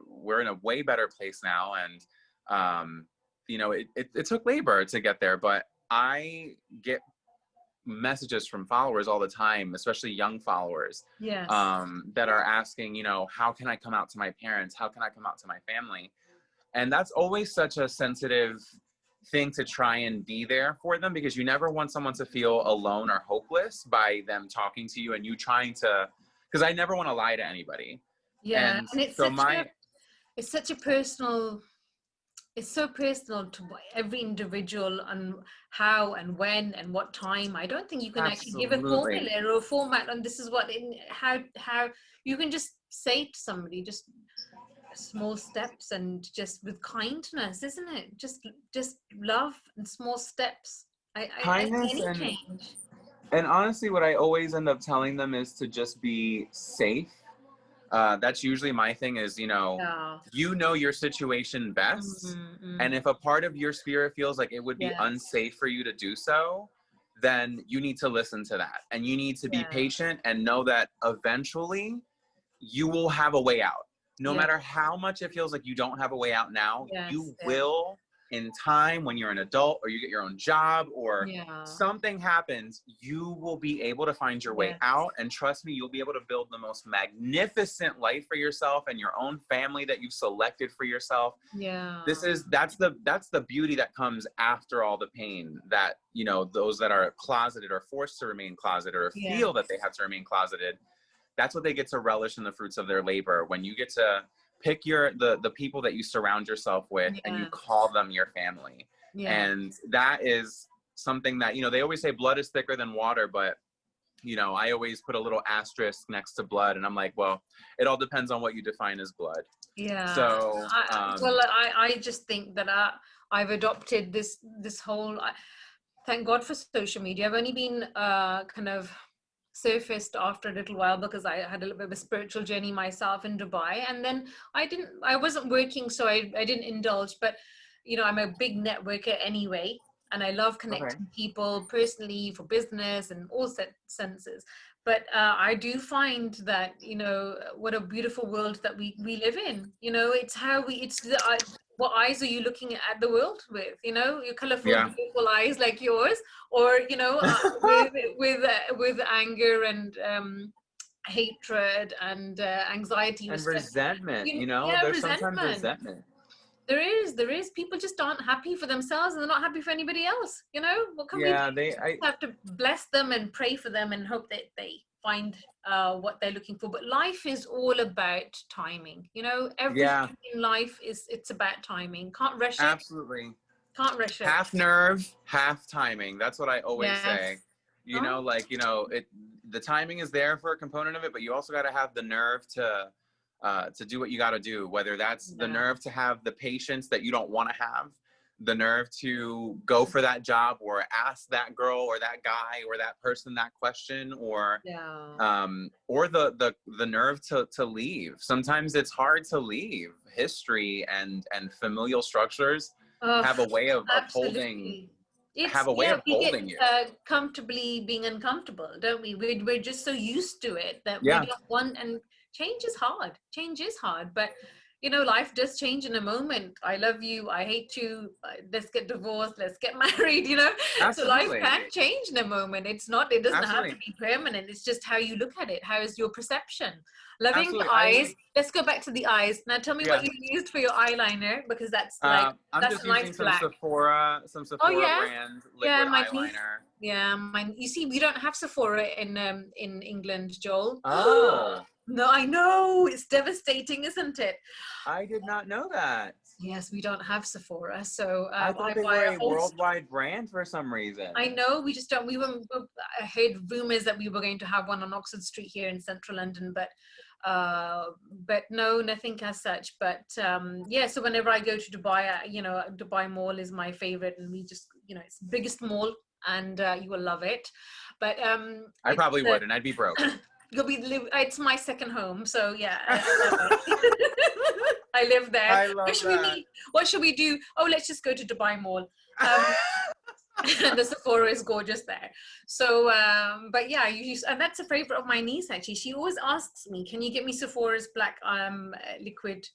S2: we're in a way better place now. And, it took labor to get there, but I get messages from followers all the time, especially young followers, that are asking, how can I come out to my parents? How can I come out to my family? And that's always such a sensitive thing to try and be there for them, because you never want someone to feel alone or hopeless by them talking to you and you trying to, because I never want to lie to anybody.
S1: Yeah. And it's so it's such a personal... It's so personal to every individual, on how and when and what time. I don't think you can actually give a formula or a format, and this is what how you can just say to somebody, just small steps, and just with kindness, isn't it? Just love and small steps.
S2: Kindness
S1: any change.
S2: And honestly, what I always end up telling them is to just be safe. That's usually my thing is, your situation best. Mm-hmm. And if a part of your spirit feels like it would be unsafe for you to do so, then you need to listen to that. And you need to be patient and know that eventually you will have a way out. no matter how much it feels like you don't have a way out now, you
S1: Yes.
S2: will in time, when you're an adult or you get your own job or
S1: Yeah.
S2: something happens, you will be able to find your way out. And trust me, you'll be able to build the most magnificent life for yourself and your own family that you've selected for yourself.
S1: Yeah.
S2: That's the beauty that comes after all the pain, that, you know, those that are closeted or forced to remain closeted or feel that they have to remain closeted, that's what they get to relish in the fruits of their labor. When you get to pick the people that you surround yourself with and you call them your family. And that is something that, you know, they always say blood is thicker than water, but, you know, I always put a little asterisk next to blood, and I'm like, well, it all depends on what you define as blood. So
S1: I just think that I've adopted this whole, thank God for social media. I've only been kind of surfaced after a little while because I had a little bit of a spiritual journey myself in Dubai, and then I wasn't working, so I didn't indulge. But you know, I'm a big networker anyway, and I love connecting people personally, for business and all senses. But I do find that, you know, what a beautiful world that we live in. You know, it's how what eyes are you looking at the world with? You know, your colorful, beautiful eyes like yours, or, you know, with anger and hatred and anxiety
S2: and
S1: stress.
S2: resentment. You know, there's sometimes resentment.
S1: There is. People just aren't happy for themselves, and they're not happy for anybody else. You know, what can we do? I have to bless them and pray for them and hope that they find what they're looking for. But life is all about timing. You know, everything in life it's about timing. Can't rush it.
S2: Absolutely.
S1: Can't rush it.
S2: Half nerve, half timing. That's what I always say. You know, like, you know, the timing is there for a component of it, but you also got to have the nerve to do what you got to do, whether that's the nerve to have the patience that you don't want to have, the nerve to go for that job or ask that girl or that guy or that person that question, or the nerve to leave. Sometimes it's hard to leave. History and familial structures have a way of holding. Have a way of holding you.
S1: Comfortably being uncomfortable, don't we? We're just so used to it that we don't want, and change is hard. Change is hard, but you know, life does change in a moment. I love you, I hate you, let's get divorced, let's get married, you know. So life can change in a moment. It doesn't have to be permanent. It's just how you look at it. How is your perception? Loving the eyes. Let's go back to the eyes. Now tell me what you used for your eyeliner, because that's like
S2: I'm
S1: that's
S2: just
S1: a nice
S2: using some
S1: black.
S2: Sephora brand liquid eyeliner.
S1: Mine. You see, we don't have Sephora in England, Joel.
S2: Oh.
S1: No, I know, it's devastating, isn't it?
S2: I did not know that.
S1: Yes, we don't have Sephora, so
S2: I thought they were a worldwide brand for some reason.
S1: I know, we just don't. I heard rumors that we were going to have one on Oxford Street here in central London, but no, nothing as such. But so whenever I go to Dubai, you know, Dubai Mall is my favorite, and we just, you know, it's the biggest mall, and you will love it. But
S2: I probably would, and I'd be broke.
S1: It's my second home, so yeah. I live there.
S2: I love
S1: what should we do? Oh, let's just go to Dubai Mall. The Sephora is gorgeous there. So, but yeah, and that's a favorite of my niece actually. She always asks me, "Can you get me Sephora's black liquid,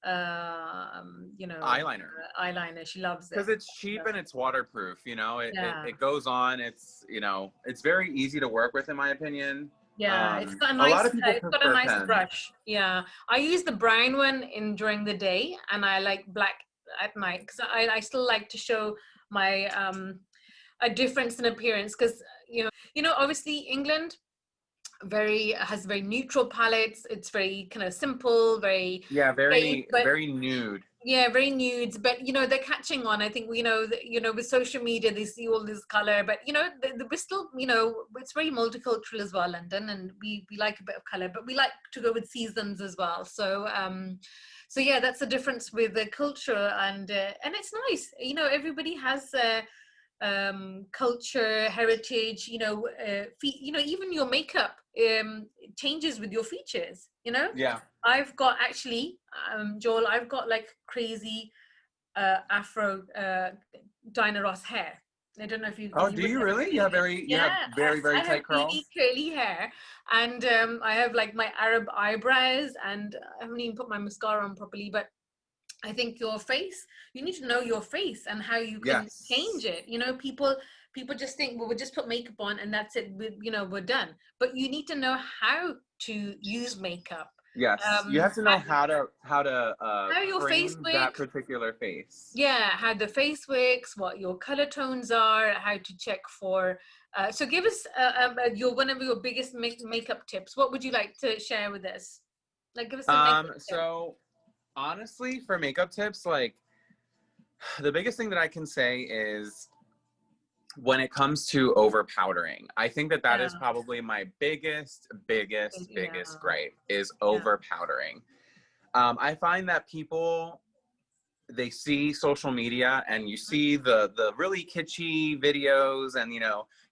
S1: you know, eyeliner?" She loves it
S2: because it's cheap and it's waterproof. You know, it goes on. It's, you know, it's very easy to work with, in my opinion.
S1: Yeah, it's got a nice brush. Yeah, I use the brown one during the day, and I like black at night, because I still like to show my a difference in appearance, because you know obviously England has very neutral palettes. It's very kind of simple, very
S2: very nude.
S1: Yeah, very nudes, but you know, they're catching on. I think, you know, with social media, they see all this color, but you know, we're still, you know, it's very multicultural as well, London, and we like a bit of color, but we like to go with seasons as well. So, so yeah, that's the difference with the culture, and it's nice. You know, everybody has culture, heritage. You know, even your makeup changes with your features. You know.
S2: Yeah.
S1: I've got actually, Joel, I've got like crazy Afro Diana Ross hair. I don't know if you
S2: Oh,
S1: can
S2: do
S1: even
S2: you really? You have
S1: yeah,
S2: very,
S1: I
S2: very
S1: have
S2: tight
S1: really
S2: curls?
S1: curly hair, and I have like my Arab eyebrows, and I haven't even put my mascara on properly. But I think your face, you need to know your face and how you can change
S2: Yes.
S1: it. You know, people just think, well, we'll just put makeup on and that's it. You know, we're done. But you need to know how to use makeup.
S2: Yes. You have to know
S1: How your face
S2: frame that
S1: works.
S2: particular face.
S1: Yeah, how the face works, what your color tones are, how to check for. So give us your one of your biggest makeup tips. What would you like to share with us? Like, give us some makeup tips.
S2: So honestly, for makeup tips, like the biggest thing that I can say is when it comes to over powdering, I think that that
S1: Yeah,
S2: is probably my
S1: yeah,
S2: biggest gripe is
S1: yeah,
S2: over powdering. I find that people, they see social media and you see the really kitschy videos, and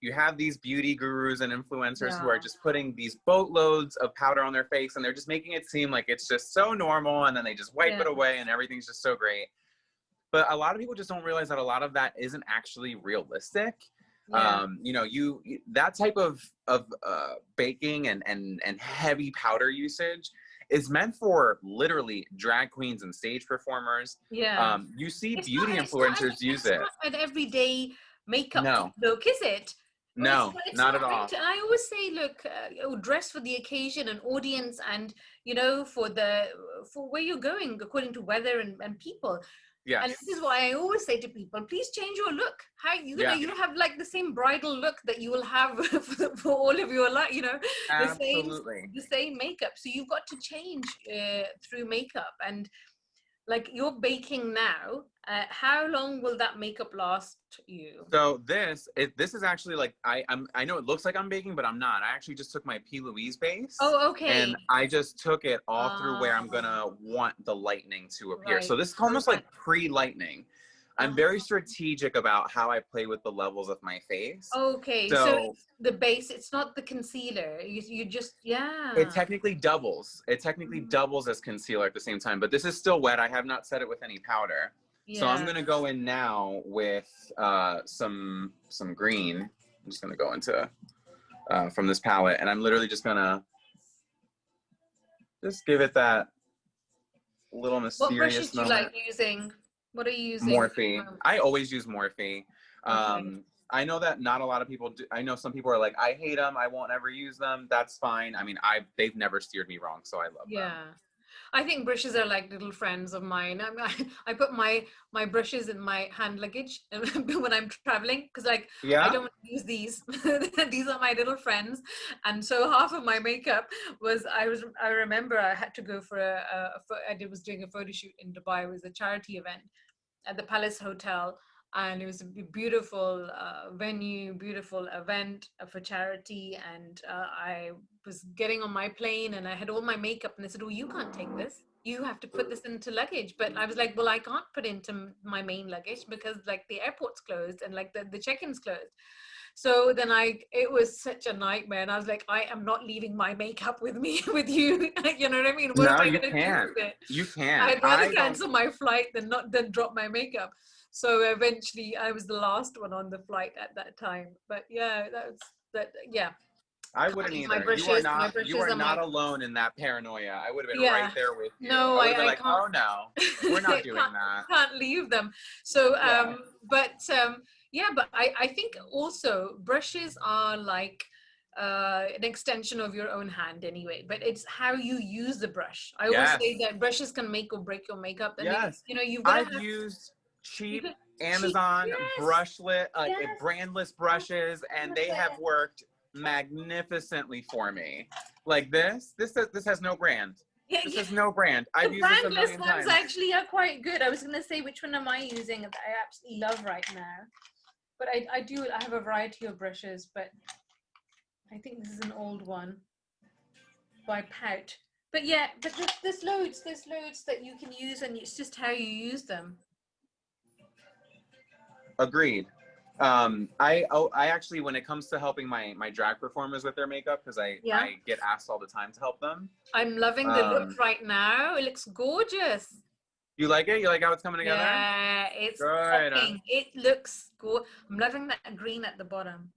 S2: you have these beauty gurus and influencers who
S1: yeah,
S2: are just putting these boatloads of powder on their face, and they're just making it seem like it's just so normal, and then they just wipe
S1: yeah,
S2: it away and everything's just so great. But a lot of people just don't realize that a lot of that isn't actually realistic.
S1: yeah,
S2: That type of baking and heavy powder usage is meant for literally drag queens and stage performers.
S1: yeah.
S2: You see
S1: It's not.
S2: beauty
S1: It's not.
S2: influencers use
S1: It's
S2: it.
S1: not an everyday makeup
S2: No,
S1: look, is it? Well, it's
S2: no,
S1: not. It's
S2: not at
S1: not meant
S2: all.
S1: to. And I always say, look, dress for the occasion and audience, and for where you're going, according to weather and people. And this is
S2: Yes.
S1: why I always say to people, please change your look. How
S2: Yeah,
S1: you have like the same bridal look that you will have for all of your life. The same
S2: absolutely.
S1: the same makeup. So you've got to change through makeup. And like you're baking now, how long will that makeup last you?
S2: So this is actually like I know it looks like I'm baking, but I'm not. I actually just took my P. Louise base
S1: Oh, okay.
S2: and I just took it all through where I'm
S1: Ah,
S2: gonna want the lightning to appear. So
S1: right.
S2: this is
S1: So
S2: almost
S1: that,
S2: like pre-lightning. I'm very
S1: uh,
S2: strategic about how I play with the levels of my face.
S1: okay. So
S2: So
S1: it's the base, it's not the concealer. You just,
S2: it
S1: yeah.
S2: technically doubles. It technically
S1: Mhm.
S2: doubles as concealer at the same time, but this is still wet. I have not set it with any powder. So I'm
S1: Yeah.
S2: gonna go in now with some green. I'm just gonna go into from this palette, and I'm literally just gonna just give it that little
S1: What brushes
S2: mysterious
S1: do you like
S2: moment.
S1: using? What are you using at the
S2: Morphe.
S1: moment?
S2: I always use Morphe.
S1: Okay.
S2: I know that not a lot of people do. I know some people are like, I hate them. I won't ever use them. That's fine. I mean, they've never steered me wrong, so I love them.
S1: Yeah. I think brushes are like little friends of mine. I put my brushes in my hand luggage when I'm traveling because like I
S2: Yeah.
S1: don't use these. These are my little friends, and so half of my makeup was I remember I had to go for I was doing a photo shoot in Dubai. It was a charity event at the Palace Hotel, and it was a beautiful venue, beautiful event for charity. And I was getting on my plane, and I had all my makeup, and they said, "Oh, you can't take this. You have to put this into luggage." But I was like, "Well, I can't put into my main luggage because like the airport's closed and like the check-in's closed." So then it was such a nightmare, and I was like, I am not leaving my makeup with me with you. You know what I mean? What am
S2: No,
S1: I
S2: you
S1: going to do
S2: can't.
S1: with it?
S2: You can't.
S1: I'd rather
S2: I don't.
S1: cancel my flight than drop my makeup. So eventually, I was the last one on the flight at that time. But yeah, that's that. Yeah,
S2: I
S1: can't
S2: wou't
S1: leave my
S2: either. You are
S1: brushes. My
S2: not. You
S1: brushes
S2: are
S1: are
S2: not
S1: my
S2: alone in that paranoia. I would have been right
S1: yeah.
S2: there with you.
S1: No,
S2: I would have been
S1: I
S2: like,
S1: can't.
S2: oh no, we're not doing that.
S1: Can't leave them. So
S2: Yeah.
S1: but yeah, but I think also brushes are like an extension of your own hand anyway, but it's how you use the brush. I always say
S2: Yes.
S1: that brushes can make or break your makeup, and
S2: Yes.
S1: you've got to
S2: I've
S1: have
S2: used
S1: you
S2: cheap
S1: got cheap.
S2: Amazon
S1: Yes,
S2: brushlet,
S1: yes,
S2: brandless brushes, and
S1: that's
S2: they have
S1: it.
S2: worked magnificently for me. Like this has no brand.
S1: Yeah,
S2: This
S1: yeah.
S2: has no brand.
S1: The
S2: I've used this a
S1: brandless
S2: million
S1: ones
S2: times.
S1: actually are quite good. I was gonna say which one am I using that I absolutely love right now. But I have a variety of brushes, but I think this is an old one by Pout. But yeah, but there's loads that you can use, and it's just how you use them.
S2: Agreed. I actually, when it comes to helping my drag performers with their makeup, because
S1: Yeah,
S2: I get asked all the time to help them.
S1: I'm loving the look
S2: Um,
S1: right now. It looks gorgeous.
S2: You like it? You like how it's coming together?
S1: Yeah, it's
S2: Good.
S1: popping. It looks cool. I'm loving that green at the bottom.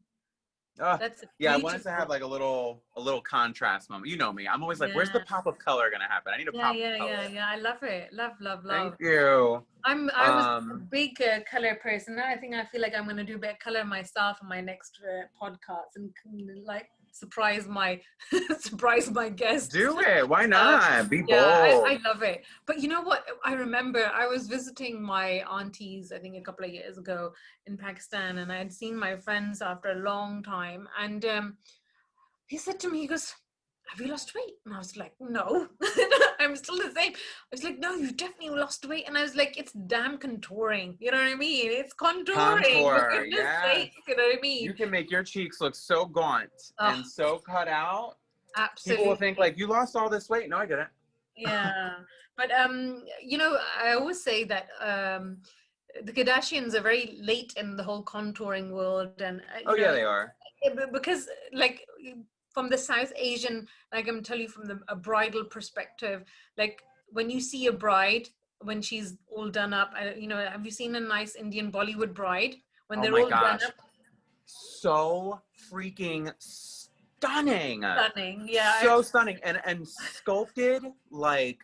S1: That's
S2: Yeah, I wanted to have
S1: beautiful.
S2: like a little contrast moment. You know me. I'm always like, where's the
S1: Yeah.
S2: pop of color gonna happen? I need a
S1: Yeah,
S2: pop of
S1: yeah, yeah,
S2: color.
S1: yeah. I love it. Love, love,
S2: Thank
S1: love.
S2: you.
S1: I was a big color person. Now I feel like I'm gonna do a bit of color myself on my next podcast and like surprise my surprise my guests.
S2: Do it. Why
S1: Um,
S2: not? Be
S1: yeah,
S2: bold.
S1: I love it. But you know what? I remember I was visiting my aunties, I think a couple of years ago in Pakistan, and I had seen my friends after a long time. And he said to me, he goes, have you lost weight? And I was like, no, I'm still the same. I was like, no, you definitely lost weight. And I was like, it's damn contouring. You know what I mean? It's contouring, for
S2: Contour.
S1: goodness
S2: Yes.
S1: sake. You know what I mean?
S2: You can make your cheeks look so gaunt
S1: Oh,
S2: and so cut out. People will think
S1: absolutely.
S2: like, you lost all this weight. No, I didn't.
S1: Yeah. But you know, I always say that the Kardashians are very late in the whole contouring world, and
S2: Oh
S1: you
S2: yeah,
S1: know,
S2: they are.
S1: because like from the South Asian, like I'm telling you from a bridal perspective, like when you see a bride when she's all done up, you know, have you seen a nice Indian Bollywood bride when
S2: Oh
S1: they're
S2: my
S1: all done
S2: gosh.
S1: up?
S2: So freaking stunning.
S1: Stunning. Yeah,
S2: So stunning and sculpted like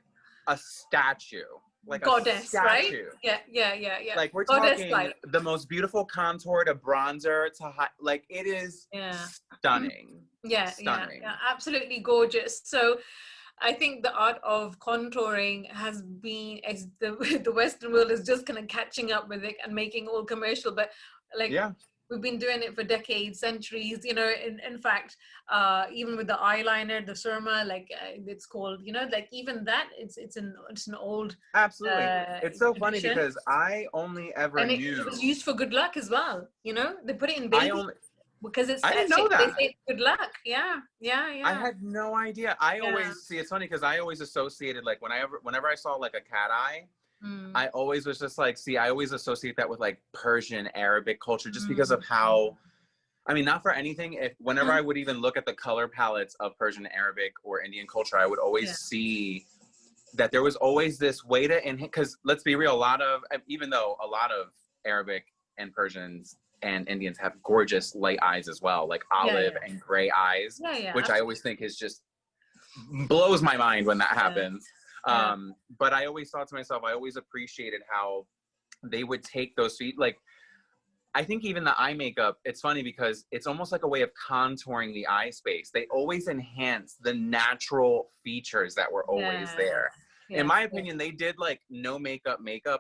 S2: a statue. Like a
S1: goddess, right?
S2: statue.
S1: Yeah, yeah, yeah, yeah.
S2: Like we're
S1: Goddess
S2: talking
S1: like.
S2: the most beautiful contour to bronzer to like it is
S1: Yeah.
S2: stunning.
S1: Yeah, yeah,
S2: Stunning.
S1: yeah, absolutely gorgeous. So I think the art of contouring has been, as the Western world is just kind of catching up with it and making all commercial, but like
S2: Yeah.
S1: we've been doing it for decades, centuries, you know. In fact, even with the eyeliner, the surma, like it's called, you know, like even that, it's an old
S2: Absolutely. It's so funny
S1: tradition,
S2: because I only ever
S1: and it was
S2: knew
S1: used for good luck as well. You know, they put it in
S2: I
S1: baby
S2: only
S1: because it's
S2: I didn't know
S1: actually, they
S2: that.
S1: say it's good luck. Yeah, yeah,
S2: I
S1: yeah,
S2: had no idea. I
S1: yeah.
S2: always see it's funny because I always associated like whenever I saw like a cat eye,
S1: Mm,
S2: I always was just like, see, I always associate that with like Persian, Arabic culture just because
S1: mm,
S2: of how, I mean, not for anything. If whenever I would even look at the color palettes of Persian, Arabic, or Indian culture, I would always
S1: yeah,
S2: see that there was always this way to enhance. Because let's be real, a lot of, even though a lot of Arabic and Persians and Indians have gorgeous light eyes as well, like
S1: yeah,
S2: olive
S1: yeah,
S2: and gray eyes,
S1: yeah, yeah,
S2: which I always think is just blows my mind when that
S1: yeah,
S2: happens.
S1: yeah,
S2: But I always thought to myself, I always appreciated how they would take those feet. Like, I think even the eye makeup, it's funny because it's almost like a way of contouring the eye space. They always enhance the natural features that were always
S1: yeah,
S2: there. In
S1: yes,
S2: my
S1: yes.
S2: opinion, they did like no makeup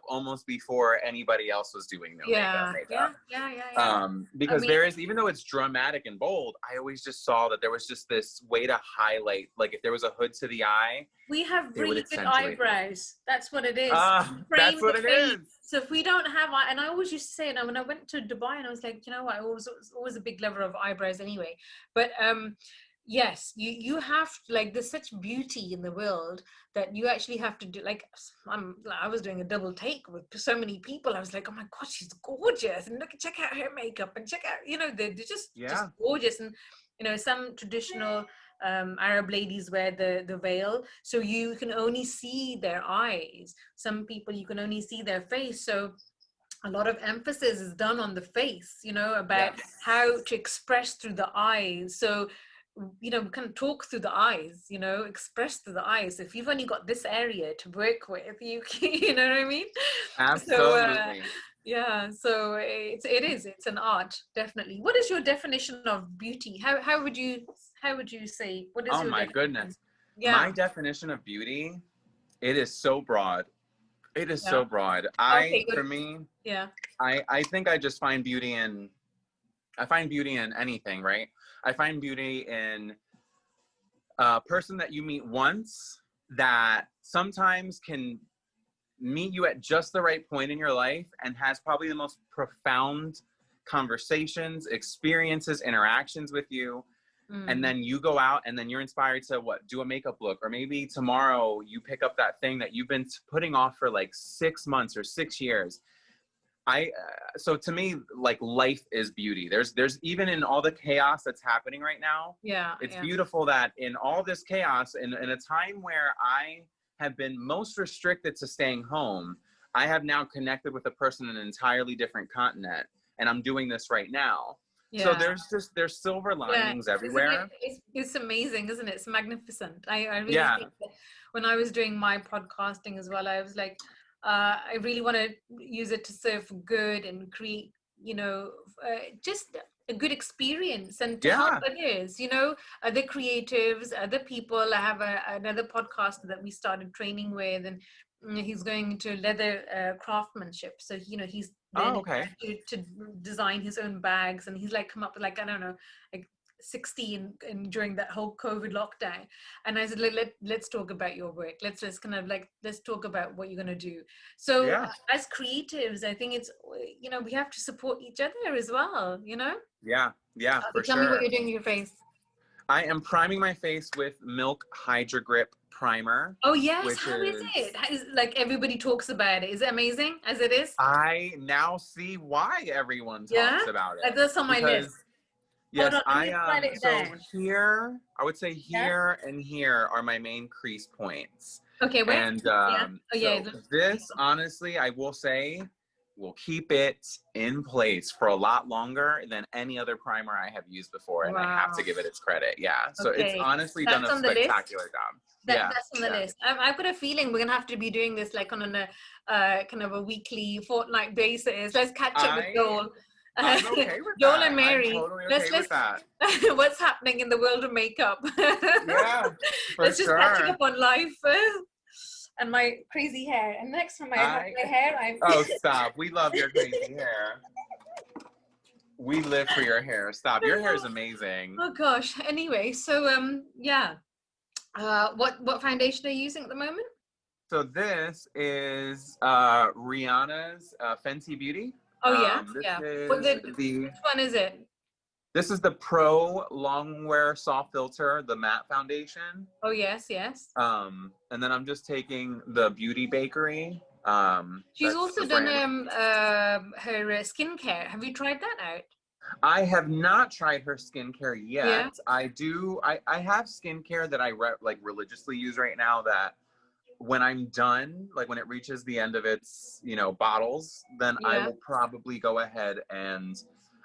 S2: almost before anybody else was doing no
S1: Yeah, yeah,
S2: makeup.
S1: yeah, yeah, yeah. I
S2: Because
S1: mean,
S2: there is, even though it's dramatic and bold, I always just saw that there was just this way to highlight, like if there was a hood to the eye,
S1: we have
S2: they would
S1: really good
S2: accentuate it.
S1: eyebrows. That's what it is.
S2: That's
S1: Frame
S2: what
S1: the
S2: it
S1: face.
S2: is.
S1: So if we don't have, and I always used to say, and when I went to Dubai, and I was like, you know what, I was always a big lover of eyebrows anyway. But yes, you have like there's such beauty in the world that you actually have to do. Like I was doing a double take with so many people. I was like, oh my god, she's gorgeous, and look, check out her makeup, and check out, you know, they're just
S2: Yeah.
S1: gorgeous. And you know, some traditional Arab ladies wear the veil, so you can only see their eyes. Some people you can only see their face. So a lot of emphasis is done on the face, you know, about
S2: Yes.
S1: how to express through the eyes. So you know, kind of talk through the eyes, you know, express through the eyes. If you've only got this area to work with, you know what I mean? So
S2: Absolutely.
S1: yeah, so it's an art, definitely. What is your definition of beauty? How would you say, what is
S2: Oh
S1: your
S2: my
S1: definition?
S2: goodness.
S1: Yeah,
S2: My definition of beauty, it is so broad. It is
S1: yeah.
S2: so broad.
S1: Okay,
S2: For
S1: good.
S2: me,
S1: Yeah,
S2: I think I just find beauty in, I find beauty in anything, right? I find beauty in a person that you meet once that sometimes can meet you at just the right point in your life and has probably the most profound conversations, experiences, interactions with you. And
S1: mm,
S2: then you go out and then you're inspired to do a makeup look, or maybe tomorrow you pick up that thing that you've been putting off for like 6 months or 6 years. So to me, like, life is beauty. There's even in all the chaos that's happening right now,
S1: yeah,
S2: it's
S1: yeah,
S2: beautiful that in all this chaos, in a time where I have been most restricted to staying home, I have now connected with a person in an entirely different continent, and I'm doing this right now. So
S1: Yeah.
S2: there's silver
S1: Yeah,
S2: linings
S1: isn't it?
S2: everywhere.
S1: It's amazing, isn't it? It's magnificent. I really
S2: Yeah.
S1: think that when I was doing my podcasting as well, I was like, I really want to use it to serve good and create, just a good experience and to help
S2: Yeah.
S1: others, other creatives, other people. I have another podcaster that we started training with, and he's going into leather craftsmanship. So, he's
S2: Oh,
S1: learning
S2: okay.
S1: to design his own bags, and he's like come up with like, I don't know, like 16 during that whole COVID lockdown. And I said, let's talk about your work. Let's just kind of like, let's talk about what you're going to do. So
S2: Yeah.
S1: as creatives, I think it's, we have to support each other as well,
S2: Yeah. Yeah, for
S1: Tell me what
S2: sure.
S1: you're doing to your face.
S2: I am priming my face with Milk Hydra Grip Primer,
S1: Oh yes,
S2: which
S1: how is
S2: is,
S1: it? Like everybody talks about it. Is it amazing as it is?
S2: I now see why everyone
S1: Yeah,
S2: talks about it.
S1: that's on my list.
S2: Because
S1: Hold
S2: yes,
S1: on, let me write it
S2: so
S1: down.
S2: here, I would say
S1: Yeah.
S2: here and here are my main crease points.
S1: Okay, where?
S2: And
S1: Yeah. Oh yeah.
S2: so this, honestly, I will say, will keep it in place for a lot longer than any other primer I have used before, and I have to
S1: Wow.
S2: give it its credit. Yeah, so it's
S1: Okay,
S2: honestly done
S1: that's
S2: a
S1: on the list.
S2: spectacular job. Yeah,
S1: That's on the
S2: yeah.
S1: list. I've got a feeling we're gonna have to be doing this like on a kind of a weekly, fortnight basis. Let's catch up with Joel.
S2: I'm okay with
S1: Joel
S2: that.
S1: and
S2: I'm
S1: Mary.
S2: totally okay
S1: Let's
S2: with that.
S1: what's happening in the world of makeup.
S2: Yeah, for
S1: Let's just catching
S2: sure.
S1: up on life and my crazy hair. And next for my hair, I'm.
S2: Oh, stop. We love your crazy hair. We live for your hair. Stop. Your hair is amazing.
S1: Oh gosh. Anyway, so yeah. What foundation are you using at the moment?
S2: So this is Rihanna's Fenty Beauty.
S1: Oh yeah,
S2: This
S1: yeah.
S2: is
S1: Which one is it?
S2: this is the Pro Longwear Soft Filter, the matte foundation.
S1: Oh yes, yes.
S2: And then I'm just taking the Beauty Bakery.
S1: She's
S2: That's
S1: also
S2: the
S1: done
S2: brand.
S1: her skincare. Have you tried that out?
S2: I have not tried her skincare yet.
S1: Yeah.
S2: I have skincare that I like religiously use right now that when I'm done, like when it reaches the end of its, bottles, then I will probably go ahead and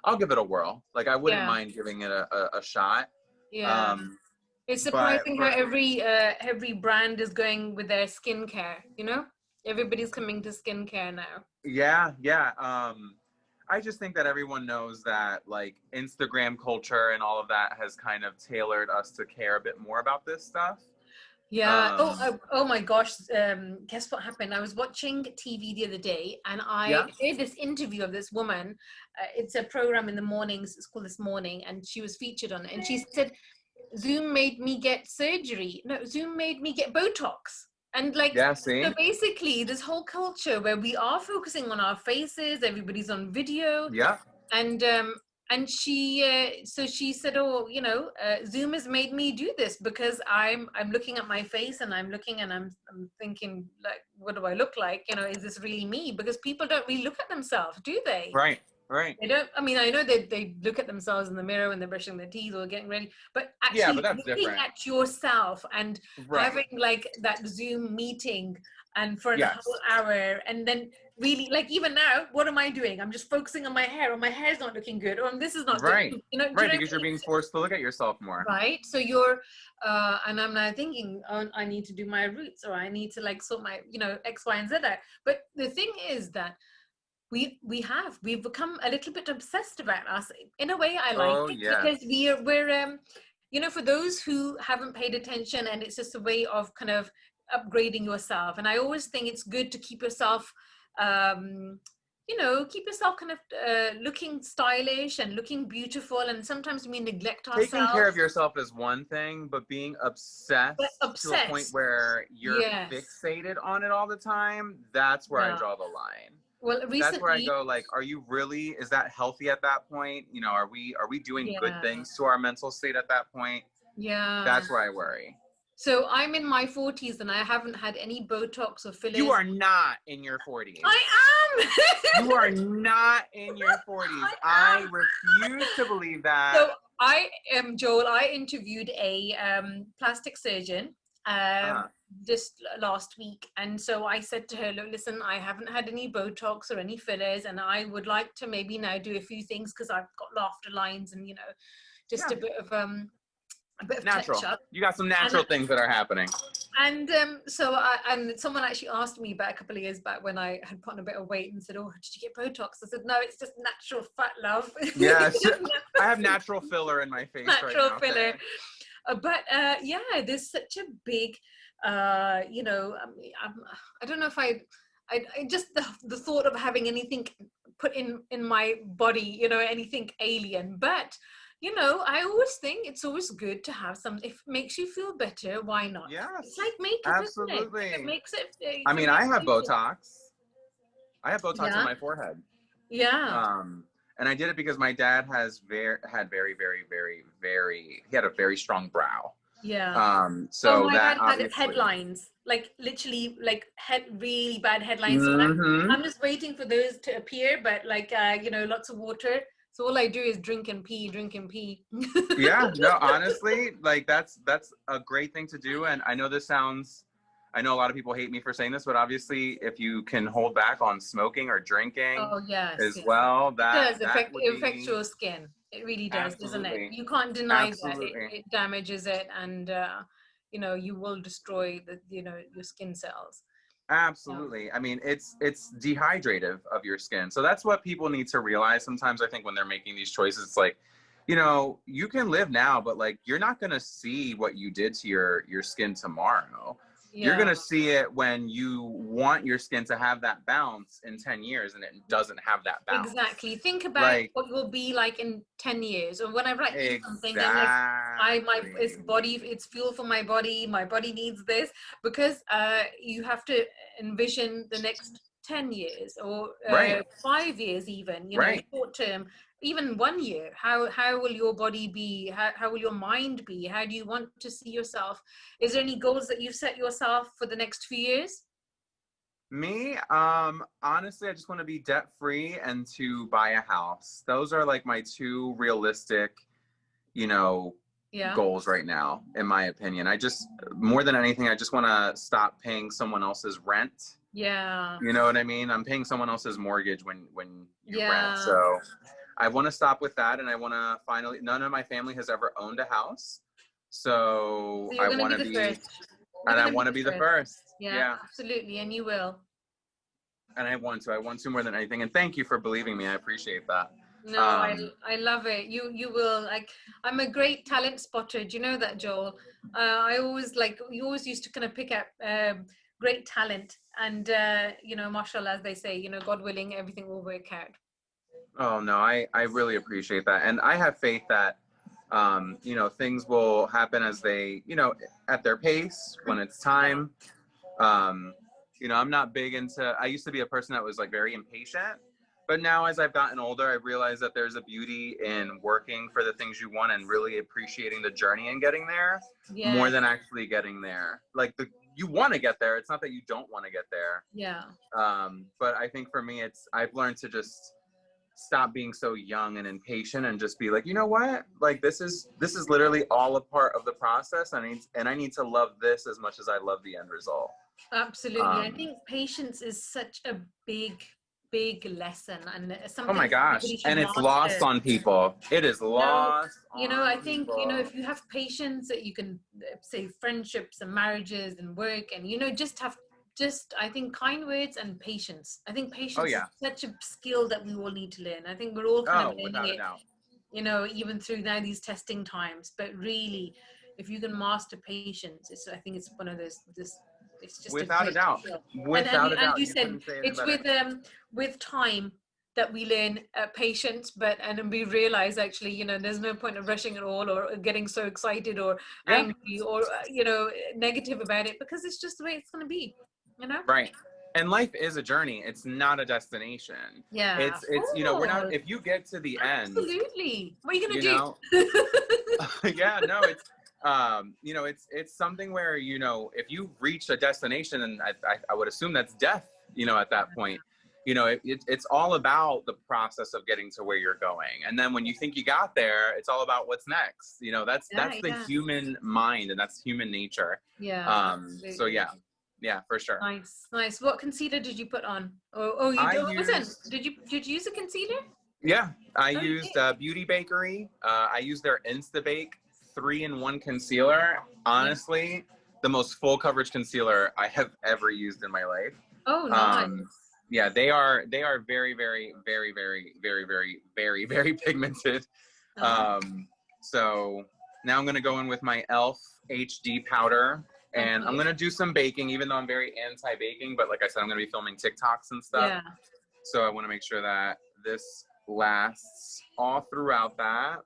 S2: I'll give it a whirl. Like I wouldn't mind giving it a shot.
S1: Yeah. It's surprising how every brand is going with their skincare, Everybody's coming to skincare now.
S2: Yeah, yeah. I just think that everyone knows that like Instagram culture and all of that has kind of tailored us to care a bit more about this stuff.
S1: Yeah. Oh my gosh. Guess what happened? I was watching TV the other day, and I heard this interview of this woman. It's a program in the mornings. It's called This Morning, and she was featured on it. And she said, "Zoom made me get surgery. No, Zoom made me get Botox." And like, so basically, this whole culture where we are focusing on our faces, everybody's on video.
S2: Yeah.
S1: And she so she said, oh, Zoom has made me do this because I'm looking at my face and I'm looking and I'm thinking, like, what do I look like? Is this really me? Because people don't really look at themselves, do they?
S2: Right.
S1: They don't. I mean, I know they look at themselves in the mirror when they're brushing their teeth or getting ready, but actually looking at yourself and having like that Zoom meeting and for a whole hour, and then really, like, even now, what am I doing? I'm just focusing on my hair, or my hair's not looking good, or this is not good.
S2: Because you're being forced to look at yourself more.
S1: Right. So you're and I'm now thinking, oh, I need to do my roots, or I need to like sort my X, Y, and Z out. But the thing is that we've become a little bit obsessed about us. In a way, I like it because we're for those who haven't paid attention, and it's just a way of kind of upgrading yourself. And I always think it's good to keep yourself keep yourself kind of looking stylish and looking beautiful. And sometimes we neglect ourselves.
S2: Taking care of yourself is one thing, but being obsessed to a point where you're fixated on it all the time, that's where I draw the line.
S1: Well, recently,
S2: that's where I go, like, are you really, is that healthy at that point? Are we doing good things to our mental state at that point?
S1: Yeah.
S2: That's where I worry.
S1: So I'm in my 40s and I haven't had any Botox or fillers.
S2: You are not in your 40s.
S1: I am!
S2: You are not in your 40s. I refuse to believe that.
S1: So I am, Joel, I interviewed a plastic surgeon just last week. And so I said to her, look, listen, I haven't had any Botox or any fillers, and I would like to maybe now do a few things because I've got laughter lines and, you know, just
S2: Yeah.
S1: a bit of
S2: Natural.
S1: touch up.
S2: You got some natural things that are happening.
S1: And so and someone actually asked me back a couple of years back when I had put on a bit of weight and said, oh, did you get Botox? I said, no, it's just natural fat, love.
S2: Yes. I have natural filler in my face
S1: natural
S2: right now.
S1: filler. But yeah, there's such a big, you know, I don't know if I just the thought of having anything put in my body, you know, anything alien. But you know, I always think it's always good to have some. If it makes you feel better, why not?
S2: Yes.
S1: It's like makeup,
S2: Absolutely.
S1: isn't it? It makes it.
S2: I mean, I have Botox. I have Botox
S1: Yeah.
S2: on my forehead.
S1: Yeah.
S2: And I did it because my dad had he had a very strong brow.
S1: Yeah.
S2: So
S1: Oh, my
S2: that
S1: dad had
S2: obviously.
S1: headlines, like literally, like really bad headlines. So
S2: Mm-hmm.
S1: I'm just waiting for those to appear, but like, you know, lots of water. So all I do is drink and pee, drink and pee.
S2: Yeah, no, honestly, like that's a great thing to do. And I know I know a lot of people hate me for saying this, but obviously if you can hold back on smoking or drinking
S1: Oh yes,
S2: as
S1: yes.
S2: well,
S1: It
S2: that
S1: does
S2: would
S1: affect
S2: be
S1: your skin. It really does, doesn't it?
S2: absolutely,
S1: You can't deny that
S2: absolutely.
S1: it damages it, and you know, you will destroy the, you know, your skin cells. Yeah.
S2: Absolutely. I mean, it's dehydrative of your skin. So that's what people need to realize. Sometimes I think when they're making these choices, it's like, you know, you can live now, but like you're not going to see what you did to your skin tomorrow. You're going
S1: Yeah.
S2: to see it when you want your skin to have that bounce in 10 years and it doesn't have that bounce.
S1: Exactly. Think about
S2: Like,
S1: what you'll be like in 10 years, or whenever I eat something, I'm like, it's
S2: exactly.
S1: body, it's fuel for my body. My body needs this, because you have to envision the next 10 years or
S2: Right.
S1: 5 years, even, you know,
S2: Right.
S1: short term, even 1 year. How will your body be? How will your mind be? How do you want to see yourself? Is there any goals that you've set yourself for the next few years?
S2: Me, honestly, I just want to be debt free and to buy a house. Those are like my two realistic, you know,
S1: Yeah.
S2: goals right now, in my opinion. I just, more than anything, I just want to stop paying someone else's rent.
S1: Yeah.
S2: You know what I mean? I'm paying someone else's mortgage when you rent.
S1: Yeah.
S2: So I want to stop with that, and I want to finally. None of my family has ever owned a house, so
S1: So you're
S2: I
S1: going
S2: want
S1: to
S2: to
S1: be the
S2: be,
S1: first.
S2: and I want to be the first.
S1: Yeah,
S2: Yeah.
S1: absolutely. And you will.
S2: And I want to more than anything. And thank you for believing me. I appreciate that.
S1: No, I love it. You will. Like, I'm a great talent spotter. Do you know that, Joel? I always like, you always used to kind of pick up great talent, and you know, mashallah, as they say, you know, God willing, everything will work out.
S2: Oh no, I really appreciate that. And I have faith that you know, things will happen as they, you know, at their pace when it's time. You know, I'm not big into, I used to be a person that was like very impatient, but now as I've gotten older, I realize that there's a beauty in working for the things you want and really appreciating the journey and getting there more than actually getting there. Like you want to get there. It's not that you don't want to get there.
S1: Yeah.
S2: But I think for me, I've learned to just stop being so young and impatient and just be like, you know what? Like this is literally all a part of the process. And I need to love this as much as I love the end result.
S1: Absolutely. I think patience is such a big lesson, and something
S2: Oh my gosh.
S1: everybody should
S2: And it's
S1: master.
S2: lost on people. It is lost
S1: you know, I
S2: on
S1: think,
S2: people.
S1: you know, if you have patience, that you can say friendships and marriages and work, and, you know, I think kind words and patience. I think patience is such a skill that we all need to learn. I think we're all kind of learning it, you know, even through now these testing times. But really, if you can master patience, I think it's one of those, it's just
S2: without a doubt. Without a doubt.
S1: And you said it's with time that we learn patience, and we realize, actually, you know, there's no point of rushing at all, or getting so excited or angry or you know, negative about it, because it's just the way it's going to be, you know.
S2: Right. And life is a journey. It's not a destination.
S1: Yeah.
S2: It's you know, we're not, if you get to the end.
S1: Absolutely. What are you going to
S2: do? Yeah, no, it's you know, it's something where, you know, if you reach a destination, and I would assume that's death, you know, at that point, you know, it's all about the process of getting to where you're going. And then when you think you got there, it's all about what's next. You know, that's the human mind, and that's human nature.
S1: Yeah.
S2: So yeah, for sure.
S1: Nice, nice. What concealer did you put on? Oh, you wasn't. Did you use a concealer?
S2: Yeah, I used Beauty Bakery. I used their Instabake 3-in-1 concealer. Honestly, the most full coverage concealer I have ever used in my life.
S1: Oh, nice.
S2: Yeah, they are very, very, very, very, very, very, very, very pigmented. So now I'm gonna go in with my e.l.f. HD powder, and I'm gonna do some baking, even though I'm very anti-baking. But like I said, I'm gonna be filming TikToks and stuff. Yeah. So I want to make sure that this lasts all throughout that.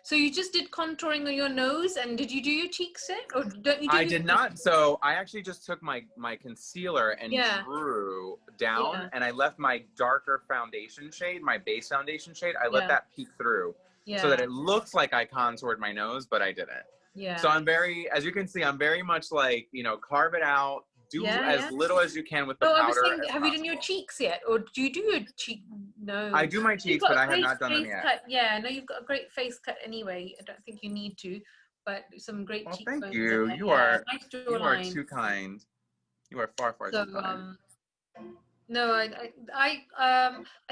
S1: So you just did contouring on your nose, and did you do your cheeks yet, or don't you do
S2: I did not. So I actually just took my concealer and drew down, and I left my darker foundation shade, my base foundation shade, I let that peek through so that it looks like I contoured my nose, but I didn't. Yeah. So I'm very, as you can see, I'm very much like, you know, carve it out, do as little as you can with the powder.
S1: I was saying, have you done your cheeks yet, or do you do your cheek? No.
S2: I do my cheeks, but I have not done them yet.
S1: Cut. Yeah, no, you've got a great face cut anyway. I don't think you need to, but some great cheekbones.
S2: Thank you. You are too kind. You are far too kind.
S1: No, I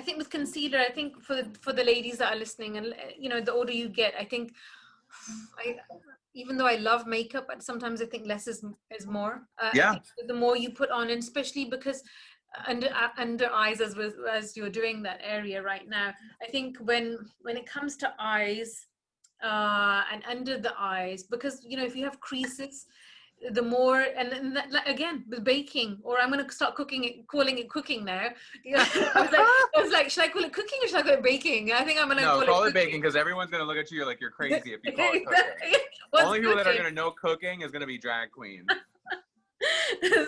S1: think with concealer, I think for the ladies that are listening, and you know, the older you get, I think even though I love makeup, but sometimes I think less is more. I think the more you put on, and especially because under eyes, as you're doing that area right now, I think when it comes to eyes and under the eyes, because you know, if you have creases, the more, and that, again with baking, or I'm going to start calling it cooking now. I was like, should I call it cooking or should I call it baking? I think I'm going to
S2: call it baking, because everyone's going to look at you like you're crazy if you call it cooking. Only people that are going to know cooking is going to be drag queens.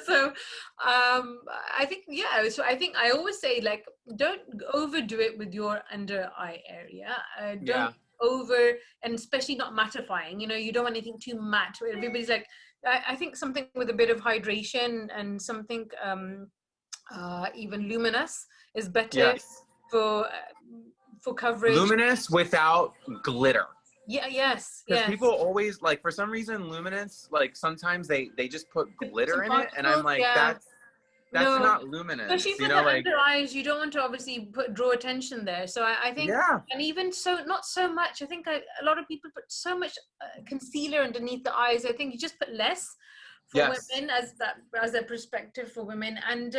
S1: So I think so I think I always say, like, don't overdo it with your under eye area. Don't over, and especially not mattifying. You know, you don't want anything too matte where everybody's like, I think something with a bit of hydration and something even luminous is better for coverage.
S2: Luminous without glitter.
S1: Yeah, yes.
S2: Because people always, like, for some reason, luminous, like, sometimes they just put glitter in it, and I'm like, that's not luminous.
S1: Especially for the under eyes, you don't want to obviously draw attention there. So I think, and even so, not so much. I think a lot of people put so much concealer underneath the eyes. I think you just put less for women, as a perspective for women, and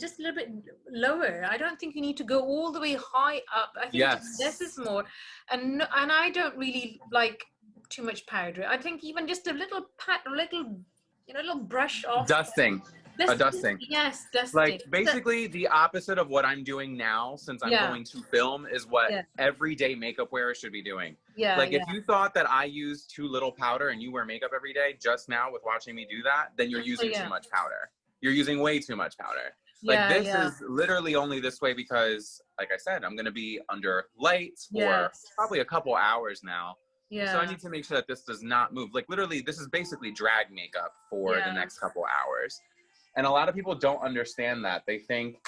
S1: just a little bit lower. I don't think you need to go all the way high up. I think less is more, and I don't really like too much powder. I think even just a little little brush off.
S2: Dusting. Dusting.
S1: Yes, dusting.
S2: Like, basically the opposite of what I'm doing now, since I'm going to film, is what everyday makeup wearers should be doing. Yeah. Like, if you thought that I use too little powder and you wear makeup every day just now with watching me do that, then you're using too much powder. You're using way too much powder. Like, this is literally only this way because, like I said, I'm going to be under lights for probably a couple hours now. Yeah. So I need to make sure that this does not move. Like, literally, this is basically drag makeup for the next couple hours. And a lot of people don't understand that. They think,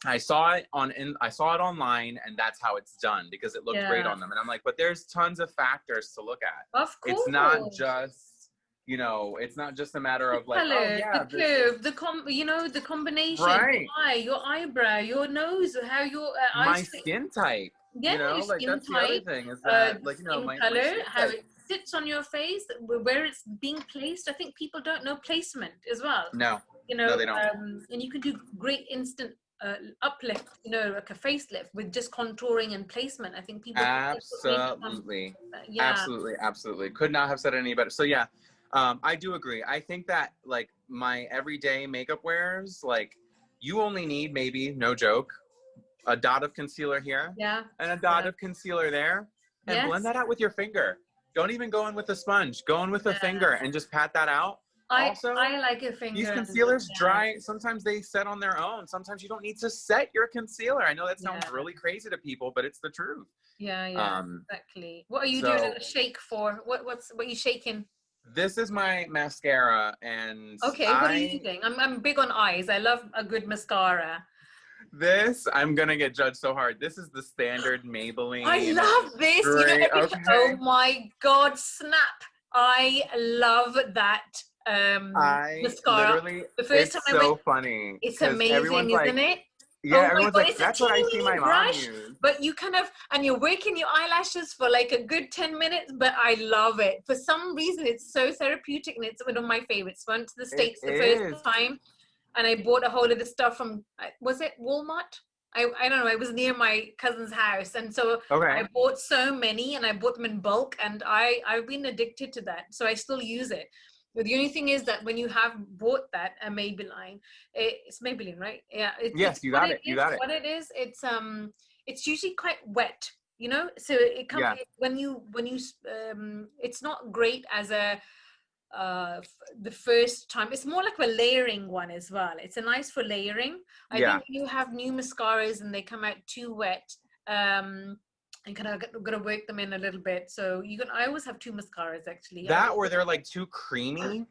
S2: I saw it online, and that's how it's done because it looked great on them. And I'm like, but there's tons of factors to look at.
S1: Of course.
S2: It's not just, you know, it's not just a matter of like,
S1: color, the curve, the combination, the eye, your eyebrow, your nose, how your eyes.
S2: My skin type.
S1: Yeah,
S2: you know,
S1: your
S2: like
S1: skin
S2: that's
S1: type,
S2: the other thing is that, like, you know, my
S1: color,
S2: skin
S1: how
S2: type.
S1: it sits on your face, where it's being placed. I think people don't know placement as well.
S2: No.
S1: You know,
S2: no, they don't.
S1: And you can do great instant uplift, you know, like a facelift with just contouring and placement. I think people
S2: absolutely, absolutely could not have said it any better. So I do agree. I think that, like, my everyday makeup wearers, like, you only need, maybe, no joke, a dot of concealer here, and a dot of concealer there, and blend that out with your finger. Don't even go in with a sponge. Go in with a finger and just pat that out. Also,
S1: I like a finger.
S2: These concealers dry. Sometimes they set on their own. Sometimes you don't need to set your concealer. I know that sounds really crazy to people, but it's the truth.
S1: Yeah, exactly. What are you doing a shake for? What are you shaking?
S2: This is my mascara, and
S1: what are you using? I'm big on eyes. I love a good mascara.
S2: This, I'm gonna get judged so hard. This is the standard Maybelline.
S1: I love this. You know, oh my God, snap. I love that mascara.
S2: Literally,
S1: The first time
S2: it's
S1: I went,
S2: so funny.
S1: it's
S2: 'Cause
S1: amazing, isn't it?
S2: yeah,
S1: Oh my
S2: everyone's
S1: God,
S2: like,
S1: it's a
S2: that's what I see
S1: teeny
S2: my mom
S1: brush,
S2: use.
S1: but you kind of, and you're working your eyelashes for like a good 10 minutes, but I love it. For some reason, it's so therapeutic and it's one of my favorites. Went to the States the first time and I bought a whole lot of stuff from, was it Walmart? I don't know, I was near my cousin's house. And so I bought so many and I bought them in bulk and I've been addicted to that. So I still use it. But the only thing is that when you have bought that Maybelline, it's Maybelline, right? Yeah.
S2: Yes, you got it. You got it.
S1: What it is, it's usually quite wet, you know. So it comes when you it's not great as a the first time. It's more like a layering one as well. It's a nice for layering. I think you have new mascaras and they come out too wet. And kind of gonna work them in a little bit. So I always have two mascaras actually.
S2: That or they're like too creamy.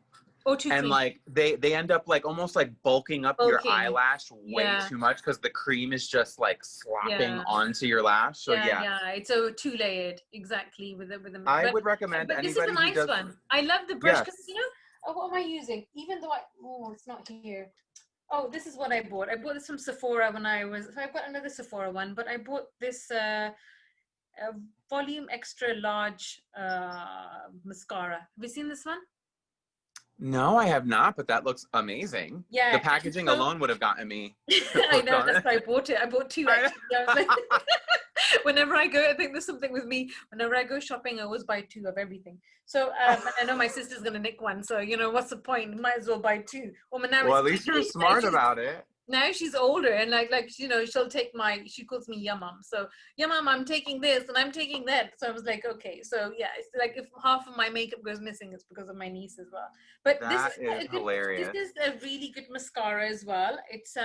S1: Oh, too
S2: and
S1: creamy.
S2: Like they end up like almost like bulking up your eyelash way too much because the cream is just like slopping onto your lash. So
S1: it's so two layered exactly with the.
S2: I would recommend anybody.
S1: This is a nice one. I love the brush because you know what am I using? Even though it's not here. Oh, this is what I bought. I bought this from Sephora when I was. So I've got another Sephora one, but I bought this. Volume extra large mascara. Have you seen this one?
S2: No, I have not, but that looks amazing.
S1: Yeah.
S2: The packaging alone would have gotten me.
S1: I know, that's why I bought it. I bought two actually. Whenever I go, I think there's something with me. Whenever I go shopping, I always buy two of everything. So I know my sister's gonna nick one. So you know, what's the point? Might as well buy two. Well,
S2: at least you're smart about it.
S1: Now she's older and like you know, she'll take she calls me yeah mom. So yeah mom, I'm taking this and I'm taking that. So I was like, okay. So yeah, it's like if half of my makeup goes missing, it's because of my niece as well. But
S2: this is hilarious.
S1: This is a really good mascara as well. It's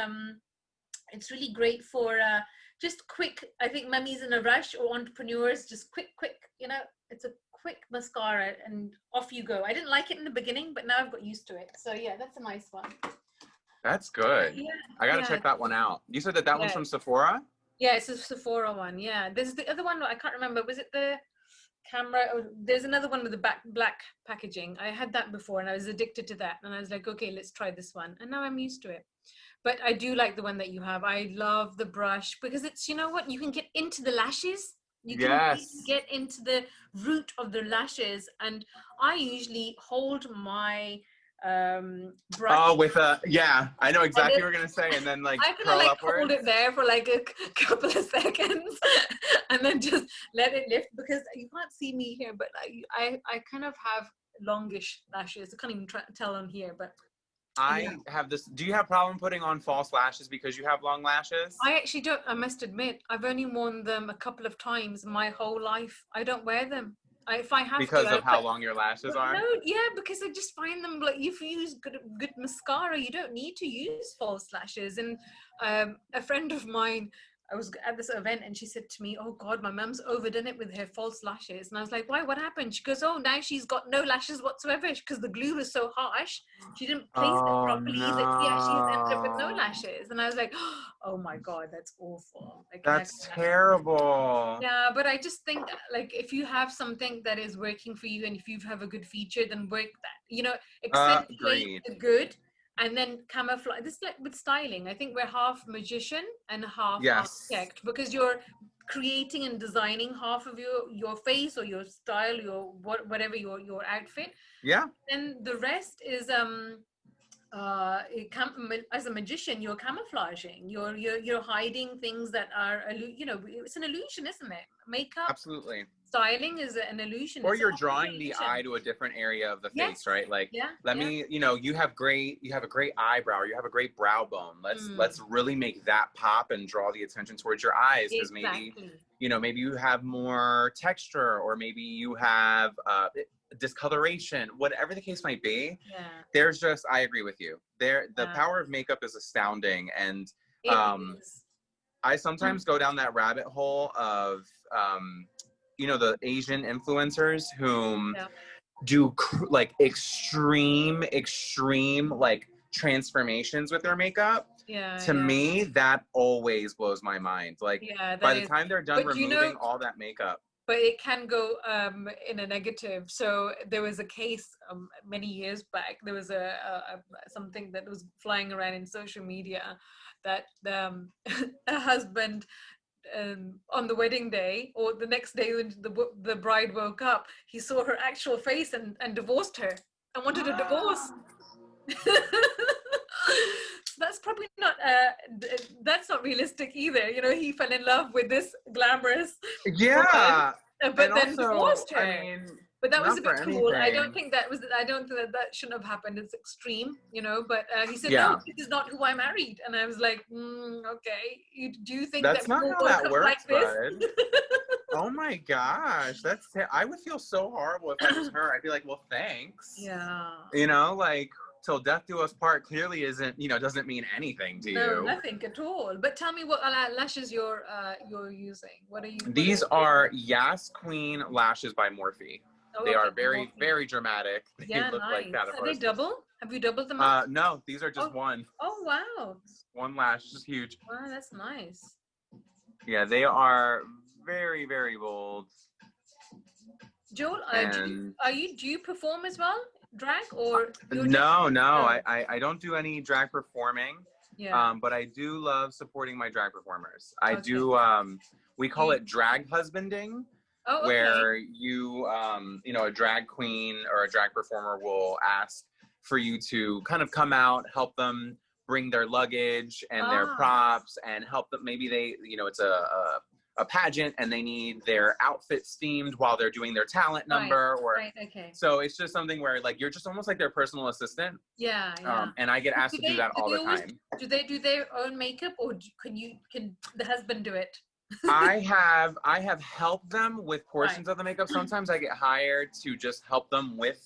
S1: really great for just quick. I think mummies in a rush or entrepreneurs, just quick, you know, it's a quick mascara and off you go. I didn't like it in the beginning, but now I've got used to it. So yeah, that's a nice one.
S2: That's good. Yeah, I gotta check that one out. You said that one's from Sephora?
S1: Yeah, it's a Sephora one. Yeah, there's the other one. I can't remember. Was it the camera? Or there's another one with the black packaging. I had that before and I was addicted to that. And I was like, okay, let's try this one. And now I'm used to it. But I do like the one that you have. I love the brush because it's, you know what? You can get into the lashes. You can really get into the root of the lashes. And I usually hold my brush.
S2: Oh, with I know exactly what you're gonna say, and then like
S1: I'm gonna like hold it there for like a couple of seconds, and then just let it lift because you can't see me here, but I kind of have longish lashes. I can't even tell on here, but
S2: I have this. Do you have problem putting on false lashes because you have long lashes?
S1: I actually don't. I must admit, I've only worn them a couple of times my whole life. I don't wear them. If I have
S2: because of how long your lashes are?
S1: No, yeah, because I just find them like if you use good mascara, you don't need to use false lashes. And a friend of mine, I was at this event and she said to me, oh God, my mum's overdone it with her false lashes. And I was like, why? What happened? She goes, oh, now she's got no lashes whatsoever because the glue was so harsh. She didn't place it properly.
S2: No.
S1: She has ended up with no lashes. And I was like, oh my God, that's awful. Like,
S2: that's terrible.
S1: Yeah, but I just think like if you have something that is working for you and if you have a good feature, then work that. You know, accentuate the good. And then camouflage. This is like with styling. I think we're half magician and half architect because you're creating and designing half of your face or your style, your whatever your outfit.
S2: Yeah.
S1: And the rest is as a magician, you're camouflaging. You're hiding things that are it's an illusion, isn't it? Makeup.
S2: Absolutely.
S1: Styling is an illusion.
S2: Or you're drawing the eye to a different area of the face, right? Like, let me, you have a great eyebrow, or you have a great brow bone. Let's really make that pop and draw the attention towards your eyes because maybe you have more texture, or maybe you have discoloration, whatever the case might be. There's just, I agree with you. The power of makeup is astounding, and I sometimes go down that rabbit hole of the Asian influencers whom do like extreme like transformations with their makeup.
S1: Yeah,
S2: To
S1: yeah.
S2: me, that always blows my mind. Like,
S1: Yeah,
S2: by
S1: that
S2: the
S1: is.
S2: time they're done
S1: But
S2: removing all that makeup.
S1: but it can go in a negative. So there was a case many years back. There was something that was flying around in social media that a husband on the wedding day or the next day when the bride woke up, he saw her actual face and divorced her and wanted a divorce. That's probably not that's not realistic either. You know, he fell in love with this glamorous woman,
S2: Yeah.
S1: but
S2: And
S1: then
S2: also,
S1: divorced
S2: I
S1: her.
S2: mean,
S1: But that was
S2: not
S1: a
S2: for
S1: bit cruel.
S2: anything.
S1: I don't think that that shouldn't have happened. It's extreme, you know. But he said, "No,
S2: Yeah.
S1: this is not who I married." And I was like, "Okay. Do you think that
S2: That's not
S1: people
S2: how
S1: woke
S2: that
S1: up like
S2: works,
S1: this?"
S2: bud. Oh my gosh. I would feel so horrible if I was her. I'd be like, well, thanks.
S1: Yeah.
S2: You know, like, till death do us part clearly isn't, doesn't mean anything to
S1: No,
S2: you.
S1: nothing at all. But tell me what lashes you're using. What are you?
S2: These are Yas Queen lashes by Morphe.
S1: Oh,
S2: They are
S1: okay.
S2: very, very dramatic. They
S1: Yeah,
S2: look like
S1: nice.
S2: that at
S1: Are they
S2: first.
S1: double? Have you doubled them up?
S2: No, these are just
S1: Oh,
S2: one.
S1: oh wow.
S2: One lash, just huge.
S1: Wow, that's nice.
S2: Yeah, they are very, very bold.
S1: Joel,
S2: And
S1: do you perform as well? Drag or you're just
S2: no,
S1: oh,
S2: I don't do any drag performing.
S1: yeah.
S2: But I do love supporting my drag performers. I
S1: Okay.
S2: do, we call
S1: You,
S2: it drag husbanding,
S1: oh, okay.
S2: where you, a drag queen or a drag performer will ask for you to kind of come out, help them bring their luggage and their
S1: Ah,
S2: props and help them. Maybe they, it's a pageant and they need their outfit steamed while they're doing their talent
S1: right,
S2: number, or
S1: right, okay.
S2: so it's just something where like you're just almost like their personal assistant.
S1: Yeah, yeah.
S2: And I get asked
S1: Do
S2: to do that
S1: do
S2: all
S1: they
S2: the
S1: always
S2: time.
S1: do they do their own makeup or can the husband do it?
S2: I have helped them with
S1: Right,
S2: portions of the makeup. Sometimes I get hired to just help them with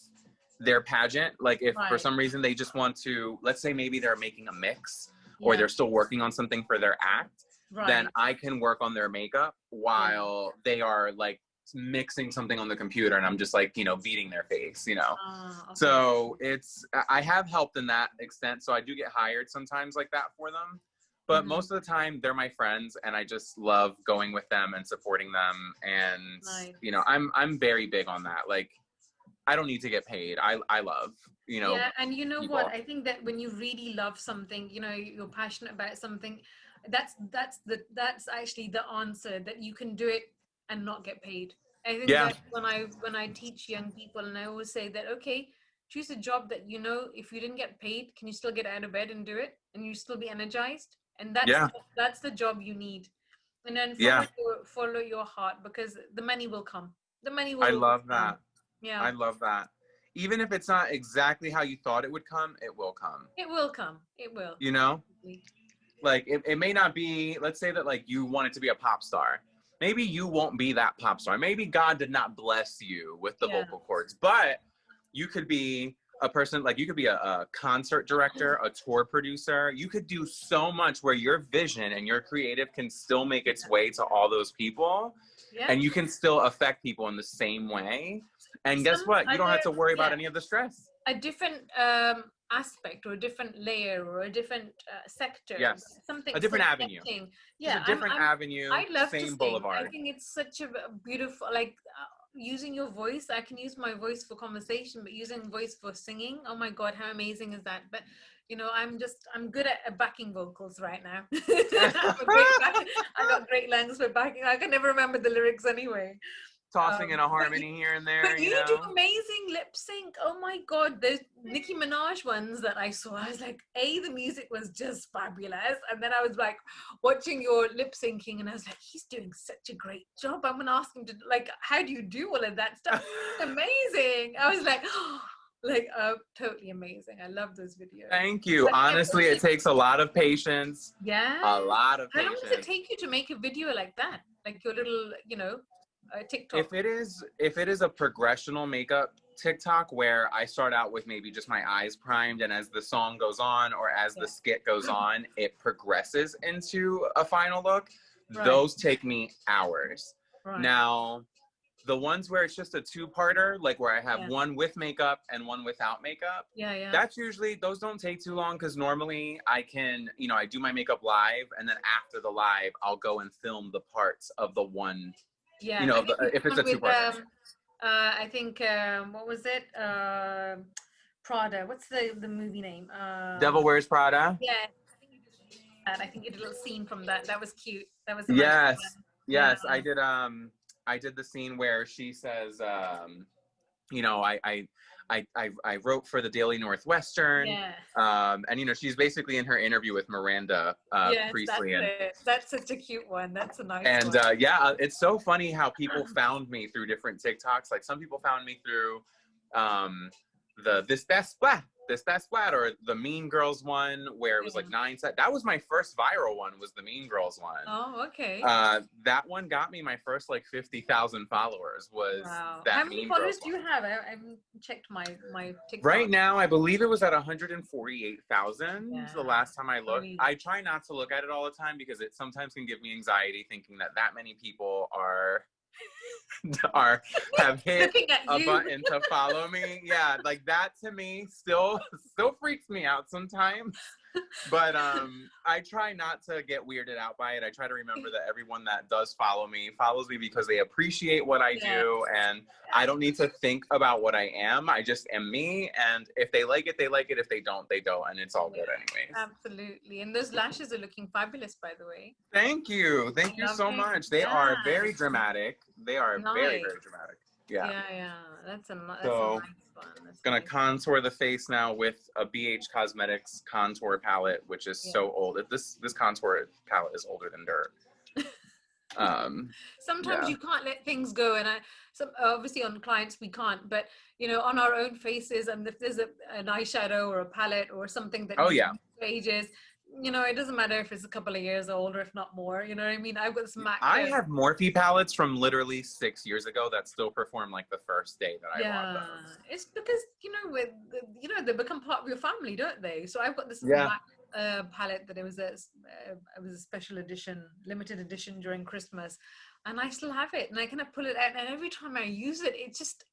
S2: their pageant. Like if for
S1: right.
S2: some reason they just want to, let's say maybe they're making a mix or
S1: Yeah,
S2: they're still working on something for their act, then
S1: right.
S2: I can work on their makeup
S1: Yeah.
S2: while they are like mixing something on the computer and I'm just like, beating their face,
S1: Ah, okay.
S2: So I have helped in that extent. So I do get hired sometimes like that for them. But
S1: Mm-hmm.
S2: most of the time they're my friends and I just love going with them and supporting them. And,
S1: Nice.
S2: I'm very big on that. Like, I don't need to get paid. I love,
S1: Yeah, and you know what?
S2: people.
S1: I think that when you really love something, you know, you're passionate about something, that's actually the answer, that you can do it and not get paid. I think
S2: Yeah.
S1: that when I teach young people, and I always say that, okay, choose a job that you know if you didn't get paid, can you still get out of bed and do it, and you still be energized? And
S2: Yeah.
S1: that's the job you need. And then
S2: Yeah.
S1: follow your heart, because the money will come. The money will
S2: I
S1: always
S2: love
S1: come.
S2: that.
S1: Yeah,
S2: I love that. Even if it's not exactly how you thought it would come, it will come,
S1: it will come. It will.
S2: like it may not be, let's say that like you wanted to be a pop star, maybe you won't be that pop star, maybe God did not bless you with the
S1: Yeah.
S2: vocal cords, but you could be a person, like you could be a concert director, a tour producer, you could do so much where your vision and your creative can still make its way to all those people,
S1: Yeah.
S2: and you can still affect people in the same way, and guess what, you don't have to worry about any of the stress.
S1: A different aspect or a different layer or a different sector.
S2: Yes,
S1: Something
S2: a different avenue.
S1: thing.
S2: Just
S1: Yeah,
S2: a different avenue,
S1: I love to
S2: same
S1: sing. I
S2: boulevard.
S1: think it's such a beautiful, like using your voice. I can use my voice for conversation, but using voice for singing, oh my God, how amazing is that? But you know, I'm good at backing vocals right now. I got great lungs for backing. I can never remember the lyrics anyway.
S2: Tossing in a harmony here and there,
S1: But you do amazing lip sync. Oh my God, those Nicki Minaj ones that I saw, I was like, the music was just fabulous. And then I was like watching your lip syncing and I was like, he's doing such a great job. I'm gonna ask him to, like, how do you do all of that stuff? Amazing. I was like, totally amazing. I love those videos.
S2: Thank you.
S1: But
S2: Honestly, it takes a lot of patience.
S1: Yeah.
S2: A lot of
S1: How
S2: patience.
S1: long does it take you to make a video like that? Like your little, TikTok?
S2: If it is a progressional makeup TikTok where I start out with maybe just my eyes primed, and as the song goes on or as the skit goes on, it progresses into a final look,
S1: Right.
S2: those take me hours.
S1: Right.
S2: Now, the ones where it's just a two-parter, like where I have
S1: Yeah.
S2: one with makeup and one without makeup,
S1: Yeah.
S2: that's usually, those don't take too long because normally I can, you know, I do my makeup live, and then after the live, I'll go and film the parts of the one,
S1: Yeah.
S2: you know,
S1: I think
S2: if it's a
S1: with
S2: two-parter.
S1: I think what was it? Prada. What's the movie name?
S2: Devil Wears Prada.
S1: Yeah. I think you did that. I think you did a little scene from that. That was cute. That was a nice
S2: Yes,
S1: one. Yeah.
S2: yes, I did the scene where she says, you know, I wrote for the Daily Northwestern,
S1: Yeah.
S2: and you know, she's basically in her interview with Miranda
S1: Yes, that's
S2: Priestley,
S1: it. That's such a cute one. That's a nice
S2: and
S1: one.
S2: yeah, it's so funny how people found me through different TikToks. Like some people found me through the this that splat, or the Mean Girls one where it was like 9 set. That was my first viral one, was the Mean Girls one.
S1: Oh, okay.
S2: That one got me my first like 50,000 followers. Was
S1: Wow.
S2: that
S1: How many
S2: Mean
S1: followers
S2: Girls
S1: do you
S2: one.
S1: have? I haven't checked my TikTok.
S2: Right now, I believe it was at 148,000
S1: Yeah,
S2: the last time I looked.
S1: crazy.
S2: I try not to look at it all the time because it sometimes can give me anxiety thinking that many people are have hit
S1: Looking at
S2: a
S1: you.
S2: button to follow me. Yeah, like that to me still freaks me out sometimes. But I try not to get weirded out by it. I try to remember that everyone that does follow me follows me because they appreciate what I do, and I don't need to think about what I am. I just am me, and if they like it, they like it. If they don't, they don't, and it's all good anyways.
S1: Absolutely. And those lashes are looking fabulous, by the way.
S2: Thank you so
S1: Lovely.
S2: much. They are very dramatic. They are very,
S1: Nice.
S2: very dramatic. Yeah.
S1: Yeah. That's a nice one. That's
S2: Gonna
S1: nice.
S2: contour the face now with a BH Cosmetics contour palette, which is so old. This contour palette is older than dirt.
S1: Sometimes you can't let things go, and obviously on clients we can't, but you know, on our own faces, and if there's an eyeshadow or a palette or something that needs for ages, you know, it doesn't matter if it's a couple of years old or if not more, you know what I mean? I've got this MAC.
S2: I have Morphe palettes from literally 6 years ago that still perform like the first day that I bought those.
S1: It's because, you know, they become part of your family, don't they? So I've got this MAC palette that it was a special edition, limited edition during Christmas, and I still have it, and I kind of pull it out, and every time I use it, it just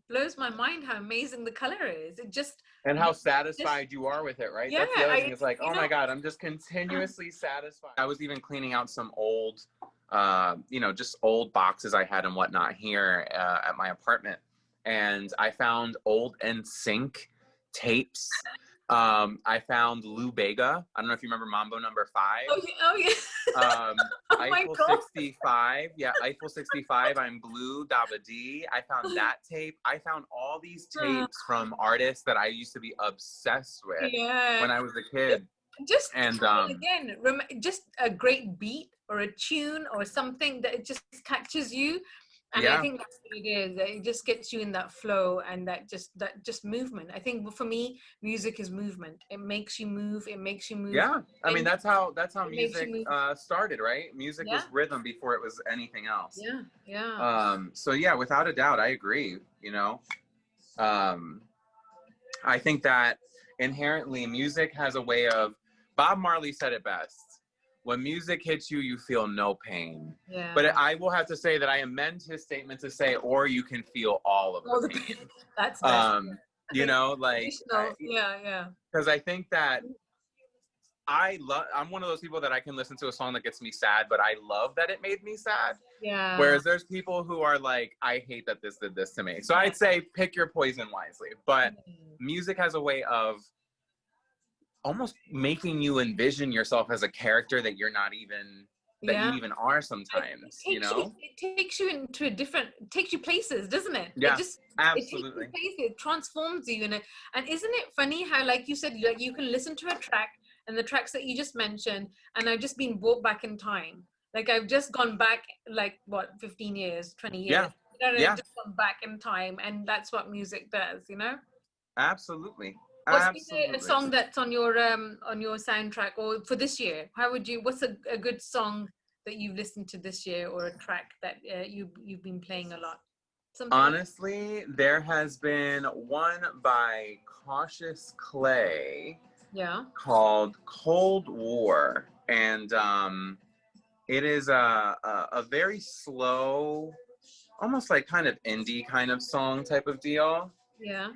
S1: blows my mind how amazing the color is. It just,
S2: and how satisfied you are with it, right?
S1: Yeah,
S2: that's the other thing. It's like, oh my God, I'm just continuously satisfied. I was even cleaning out some old you know, just old boxes I had and whatnot here at my apartment, and I found old NSYNC tapes. I found Lou Bega. I don't know if you remember Mambo Number 5.
S1: Oh yeah.
S2: Eiffel 65. Yeah, Eiffel 65. I'm Blue, Daba D. I found that tape. I found all these tapes from artists that I used to be obsessed with when I was a kid.
S1: Just
S2: and
S1: again, just a great beat or a tune or something that it just catches you. And I think that's what it is. It just gets you in that flow and that just movement. I think for me, music is movement. It makes you move. It makes you move.
S2: Yeah, I mean that's how music started, right? Music was rhythm before it was anything else.
S1: Yeah.
S2: So yeah, without a doubt, I agree. You know, I think that inherently music has a way of. Bob Marley said it best. When music hits you, you feel no pain.
S1: Yeah.
S2: But I will have to say that I amend his statement to say, or you can feel all of the pain.
S1: That's
S2: you know, like
S1: yeah.
S2: Because I think that I'm one of those people that I can listen to a song that gets me sad, but I love that it made me sad.
S1: Yeah.
S2: Whereas there's people who are like, I hate that this did this to me. So I'd say pick your poison wisely. But music has a way of almost making you envision yourself as a character that you're not even you even are sometimes.
S1: It takes you into takes you places, doesn't it?
S2: Yeah,
S1: It
S2: absolutely.
S1: takes you places, it transforms you and isn't it funny how, like you said, like you can listen to a track and the tracks that you just mentioned, and I've just been brought back in time. Like I've just gone back, like what, 15 years, 20 years. I've just gone back in time, and that's what music does, you know?
S2: Absolutely.
S1: What's a song that's on your soundtrack or for this year? What's a good song that you've listened to this year, or a track that you've been playing a lot?
S2: Honestly, there has been one by Cautious Clay called Cold War, and it is a very slow, almost like kind of indie kind of song type of deal.
S1: Yeah.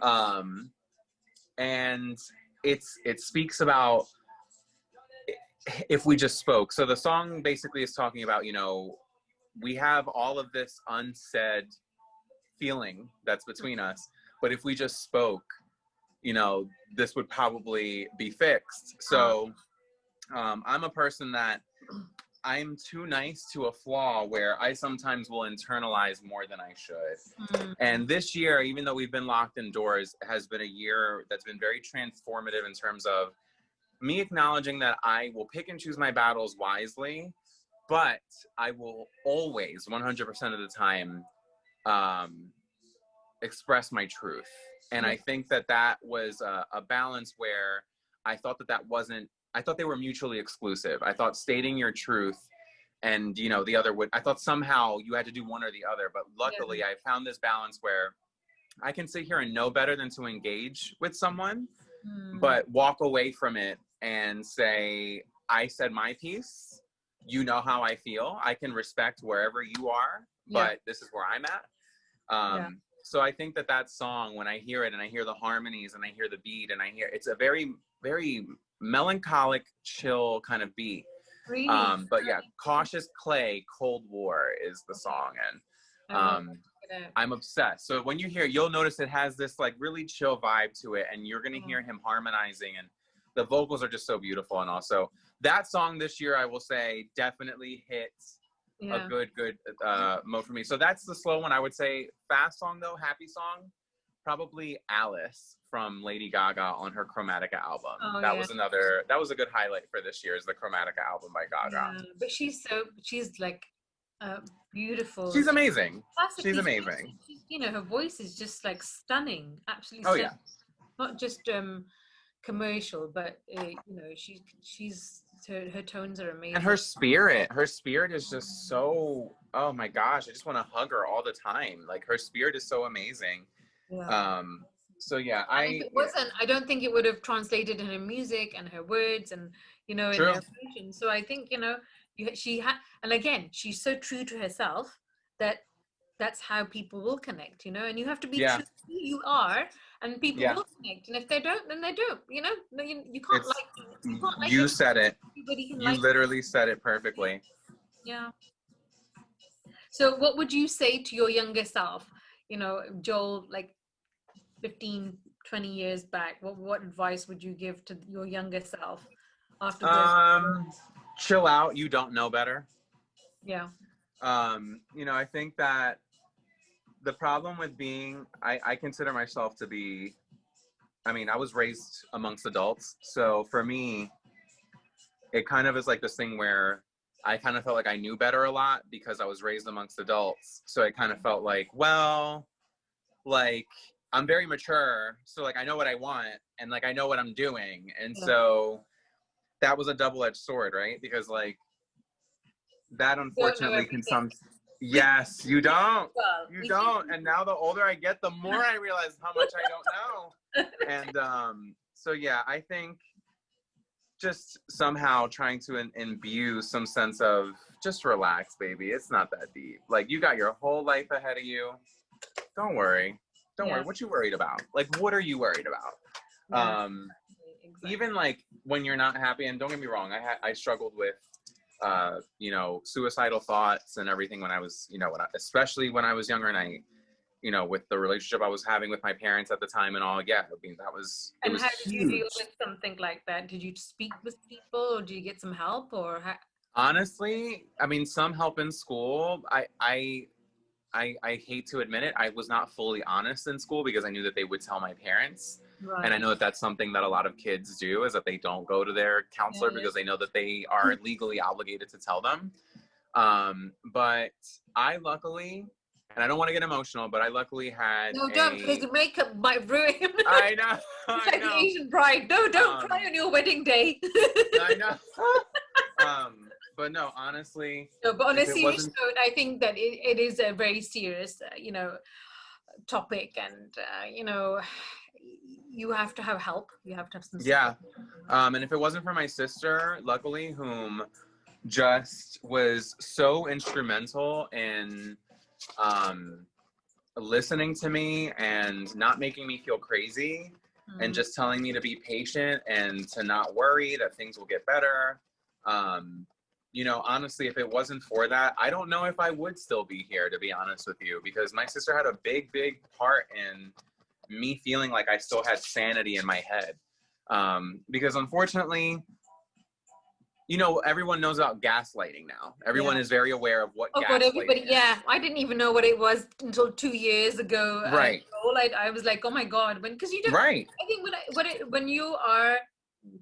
S2: And it speaks about if we just spoke. So the song basically is talking about, you know, we have all of this unsaid feeling that's between us, but if we just spoke, you know, this would probably be fixed. So I'm a person that I'm too nice to a flaw where I sometimes will internalize more than I should. And this year, even though we've been locked indoors, has been a year that's been very transformative in terms of me acknowledging that I will pick and choose my battles wisely, but I will always, 100% of the time, express my truth. And I think that that was a balance where I thought that wasn't, I thought they were mutually exclusive. I thought stating your truth and, you know, the other would, I thought somehow you had to do one or the other. But luckily I found this balance where I can sit here and know better than to engage with someone, but walk away from it and say, I said my piece. You know how I feel. I can respect wherever you are, but this is where I'm at. So I think that that song, when I hear it and I hear the harmonies and I hear the beat and I hear, it's a very, very melancholic, chill kind of beat.
S1: Really?
S2: But yeah, Cautious Clay, Cold War is the song. And I'm obsessed. So when you hear, you'll notice it has this like really chill vibe to it, and you're going to hear him harmonizing, and the vocals are just so beautiful. And also that song this year, I will say, definitely hits a good mode for me. So that's the slow one. I would say fast song though, happy song, probably Alice from Lady Gaga on her Chromatica album. That was a good highlight for this year, is the Chromatica album by Gaga.
S1: But she's like beautiful.
S2: She's amazing.
S1: Classically
S2: She's amazing.
S1: you know, her voice is just like stunning, absolutely stunning. Not just commercial, but you know, she's her tones are amazing.
S2: And her spirit is just so, oh my gosh, I just want to hug her all the time. Like, her spirit is so amazing. So yeah,
S1: if it wasn't, I don't think it would have translated in her music and her words and, you know, in her emotion. So I think, you know, she had, and again, she's so true to herself that that's how people will connect, you know, and you have to be true to who you are, and people will connect. And if they don't, then they don't, you know. You can't
S2: you said it.
S1: You
S2: literally said it perfectly.
S1: Yeah. So what would you say to your younger self, you know, Joel, like 15, 20 years back? What advice would you give to your younger self after this?
S2: Chill out. You don't know better.
S1: Yeah.
S2: You know, I think that the problem with being, I consider myself to be, I mean, I was raised amongst adults. So for me, it kind of is like this thing where I kind of felt like I knew better a lot because I was raised amongst adults. So it kind of felt like, well, like, I'm very mature. So like, I know what I want and like, I know what I'm doing. And so that was a double-edged sword, right? Because like, that unfortunately can yes, you don't. You don't. And now the older I get, the more I realize how much I don't know. And so yeah, I think just somehow trying to imbue some sense of just relax, baby. It's not that deep. Like, you got your whole life ahead of you. Don't worry. Don't worry. What you worried about? Like, what are you worried about? Exactly. Even like when you're not happy, and don't get me wrong, I struggled with you know, suicidal thoughts and everything when I was, you know, especially when I was younger, and I, you know, with the relationship I was having with my parents at the time and all. Yeah, I mean, it was
S1: how did you deal
S2: huge.
S1: with something like that? Did you speak with people, or did you get some help, or how?
S2: Honestly, I mean, some help in school. I hate to admit it, I was not fully honest in school because I knew that they would tell my parents. Right. And I know that that's something that a lot of kids do, is that they don't go to their counselor because they know that they are legally obligated to tell them. But I luckily, and I don't want to get emotional, but I luckily had
S1: don't, because your makeup might ruin.
S2: I know.
S1: It's like the Asian bride. No, don't cry on your wedding day.
S2: I know. But no, honestly.
S1: No, but on a serious note, I think that it is a very serious, you know, topic, and you know, you have to have help. You have to have some support.
S2: And if it wasn't for my sister, luckily, whom just was so instrumental in listening to me and not making me feel crazy and just telling me to be patient and to not worry that things will get better. You know, honestly, if it wasn't for that, I don't know if I would still be here, to be honest with you, because my sister had a big, big part in me feeling like I still had sanity in my head. Because unfortunately, you know, everyone knows about gaslighting now. Everyone is very aware of what
S1: God,
S2: gaslighting
S1: everybody,
S2: is.
S1: yeah. I didn't even know what it was until 2 years ago.
S2: Right.
S1: I was like, oh my God, because you don't,
S2: Right.
S1: I think when you are,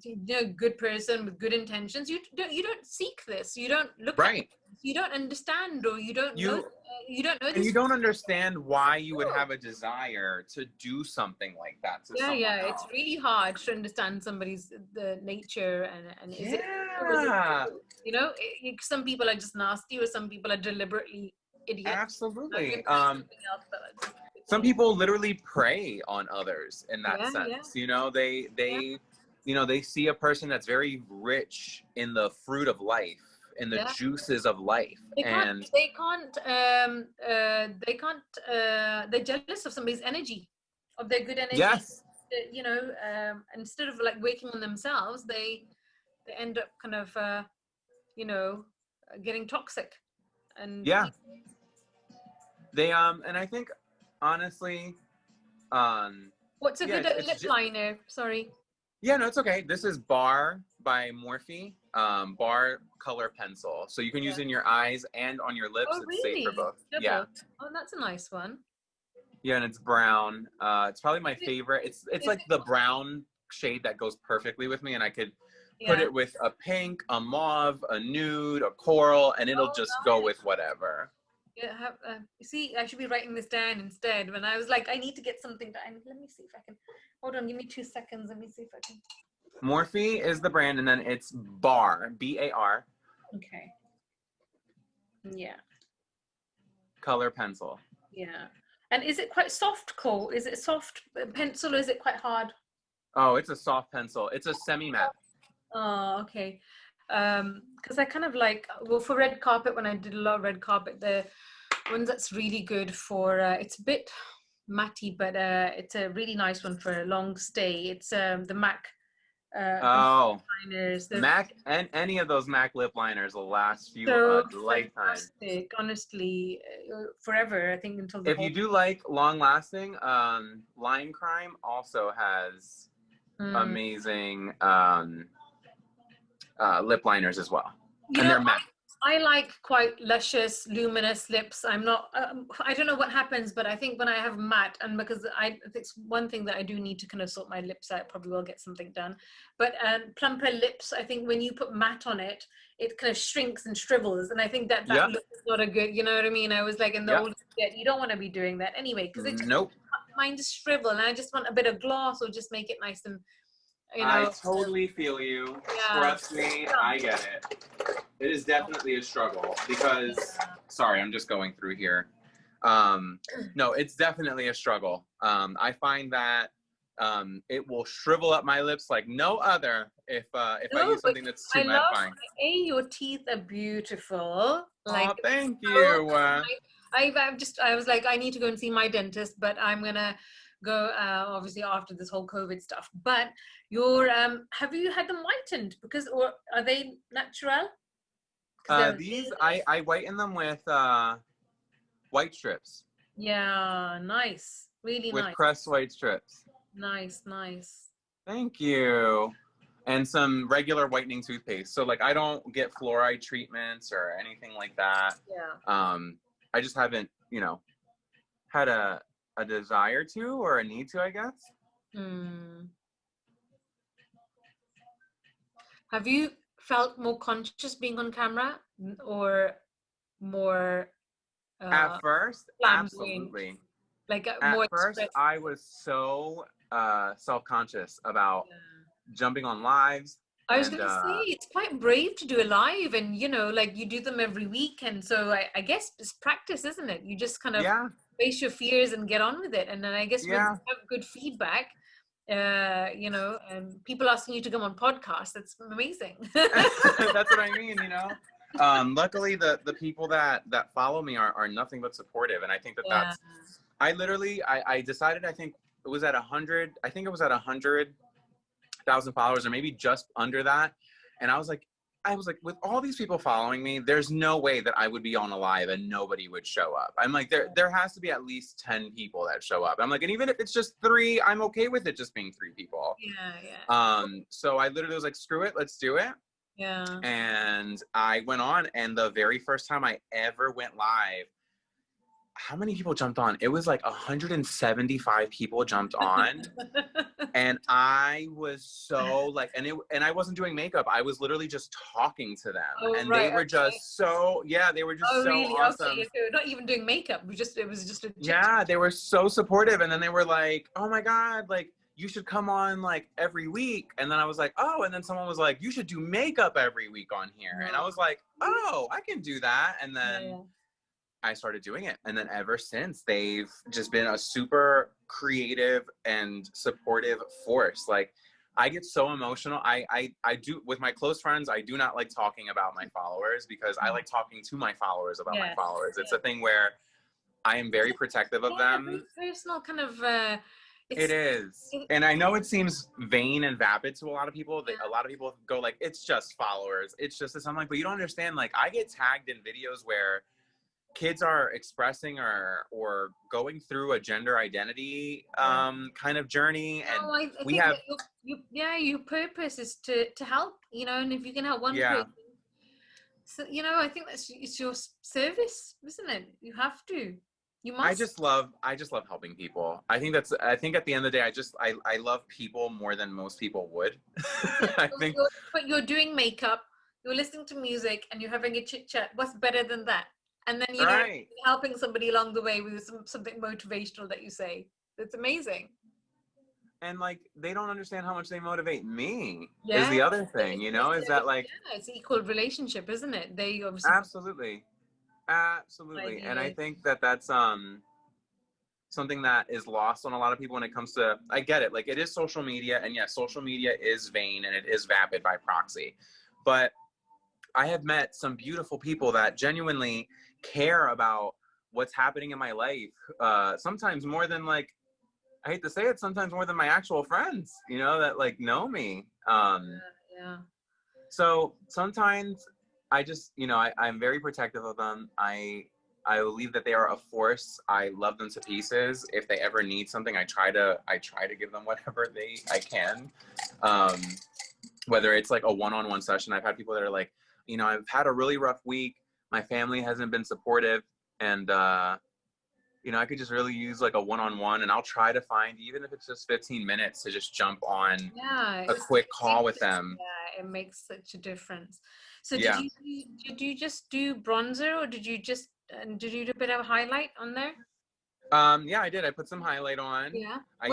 S1: you know, a good person with good intentions, you don't seek this. You don't look at it. You don't understand, or you don't know
S2: And
S1: this.
S2: you don't understand why you would have a desire to do something like that to someone else.
S1: It's really hard to understand somebody's the nature and is it, you know, some people are just nasty, or some people are deliberately idiots.
S2: Absolutely. Some people literally prey on others in that sense. You know, they you know, they see a person that's very rich in the fruit of life, in the juices of life, they're jealous of somebody's energy, of their good energy. You know, instead of like working on themselves, they end up kind of you know, getting toxic. And they and I think honestly,
S1: what's a good lip liner? Sorry.
S2: Yeah, no, it's okay. This is Bar by Morphe, Bar Color Pencil. So you can use it in your eyes and on your lips.
S1: Oh,
S2: it's safe for both.
S1: Double.
S2: Yeah.
S1: Oh, that's a nice one.
S2: Yeah, and it's brown. It's probably my favorite. It's like the brown shade that goes perfectly with me, and I could put it with a pink, a mauve, a nude, a coral, and it'll just go with whatever.
S1: Yeah, see, I should be writing this down instead. When I was like, I need to get something down. Let me see if I can. Hold on, give me 2 seconds. Let me see if I can.
S2: Morphe is the brand, and then it's Bar, B-A-R.
S1: Okay. Yeah.
S2: Color pencil.
S1: Yeah. And is it quite soft, Cole? Is it a soft pencil, or is it quite hard?
S2: Oh, it's a soft pencil. It's a semi-matte.
S1: Oh, okay. Because I kind of like, well, for red carpet, when I did a lot of red carpet, the ones that's really good for, it's a bit matty, but it's a really nice one for a long stay. It's the MAC liners.
S2: MAC, and any of those MAC lip liners will last you a lifetime.
S1: Honestly, forever, I think, until
S2: if you do like long lasting, Line Crime also has amazing lip liners as well. And they're matte.
S1: I like quite luscious, luminous lips. I'm not, I don't know what happens, but I think when I have matte, and because it's one thing that I do need to kind of sort my lips out, probably will get something done. But plumper lips, I think when you put matte on it, it kind of shrinks and shrivels. And I think that look is not a good, you know what I mean? I was like in the old, you don't want to be doing that anyway, because it just, mine just shrivel, and I just want a bit of gloss, or just make it nice and, you know.
S2: I totally feel you. Trust me, I get it. It is definitely a struggle because, sorry, I'm just going through here. No, it's definitely a struggle. I find that it will shrivel up my lips like no other if I use something that's too mattifying.
S1: Your teeth are beautiful. Like,
S2: oh, thank you.
S1: I was like, I need to go and see my dentist, but I'm gonna go obviously after this whole COVID stuff. But your have you had them whitened? Because, or are they natural?
S2: These I whiten them with white strips.
S1: Yeah, nice. Really nice.
S2: With pressed white strips.
S1: Nice, nice.
S2: Thank you. And some regular whitening toothpaste. So like I don't get fluoride treatments or anything like that.
S1: Yeah.
S2: I just haven't, you know, had a desire to or a need to, I guess.
S1: Have you felt more conscious being on camera, or more
S2: at first absolutely,
S1: like
S2: at first I was so self-conscious about jumping on lives.
S1: I was gonna say, it's quite brave to do a live, and you know, like you do them every week, and so I guess it's practice, isn't it? You just kind of face your fears and get on with it, and then I guess when you have good feedback, you know, and people asking you to come on podcasts, that's amazing.
S2: That's what I mean, you know. Luckily the people that follow me are nothing but supportive. And I think that
S1: Yeah.
S2: I decided, I think it was at 100,000 followers, or maybe just under that. And I was like, with all these people following me, there's no way that I would be on a live and nobody would show up. I'm like, there has to be at least 10 people that show up. I'm like, and even if it's just 3, I'm okay with it just being 3 people.
S1: Yeah.
S2: So I literally was like, screw it, let's do it.
S1: Yeah.
S2: And I went on, and the very first time I ever went live, how many people jumped on? It was like 175 people jumped on. And I was so like, and I wasn't doing makeup. I was literally just talking to them.
S1: Oh,
S2: and
S1: right,
S2: they were just so, yeah, they were just so
S1: really?
S2: awesome.
S1: Okay, so not even doing makeup. It was just a
S2: Yeah, they were so supportive. And then they were like, oh my God, like, you should come on like every week. And then I was like, oh, and then someone was like, you should do makeup every week on here. And I was like, oh, I can do that. And then I started doing it. And then ever since, they've just been a super creative and supportive force. Like, I get so emotional. I do, with my close friends, I do not like talking about my followers, because I like talking to my followers about my followers. It's a thing where I am very protective of them.
S1: Personal kind of,
S2: it is. And I know it seems vain and vapid to a lot of people. A lot of people go like, it's just followers. It's just this. I'm like, but you don't understand. Like, I get tagged in videos where kids are expressing or going through a gender identity kind of journey, and
S1: I
S2: we
S1: think
S2: have
S1: your purpose is to help, and if you can help one person, so I think it's your service, isn't it? You have to. You must.
S2: I just love helping people. I think at the end of the day, I love people more than most people would. I think.
S1: But you're doing makeup, you're listening to music, and you're having a chit chat. What's better than that? And then, helping somebody along the way with something motivational that you say. It's amazing.
S2: And like, they don't understand how much they motivate me, is the other thing, is that like...
S1: Yeah, it's equal relationship, isn't it? They obviously...
S2: Absolutely. And I think that that's something that is lost on a lot of people when it comes to... I get it. Like, it is social media, and yes, social media is vain and it is vapid by proxy. But I have met some beautiful people that genuinely care about what's happening in my life, sometimes more than, like, I hate to say it, sometimes more than my actual friends, that like know me. So sometimes I just, I'm very protective of them. I believe that they are a force. I love them to pieces. If they ever need something, I try to give them whatever I can. Whether it's like a one-on-one session. I've had people that are like, I've had a really rough week. My family hasn't been supportive, and I could just really use like a one-on-one, and I'll try to find, even if it's just 15 minutes, to just jump on a quick call with them.
S1: Yeah, it makes such a difference. So did you just do bronzer, or did you do a bit of a highlight on there?
S2: Yeah, I did. I put some highlight on.
S1: Yeah.
S2: I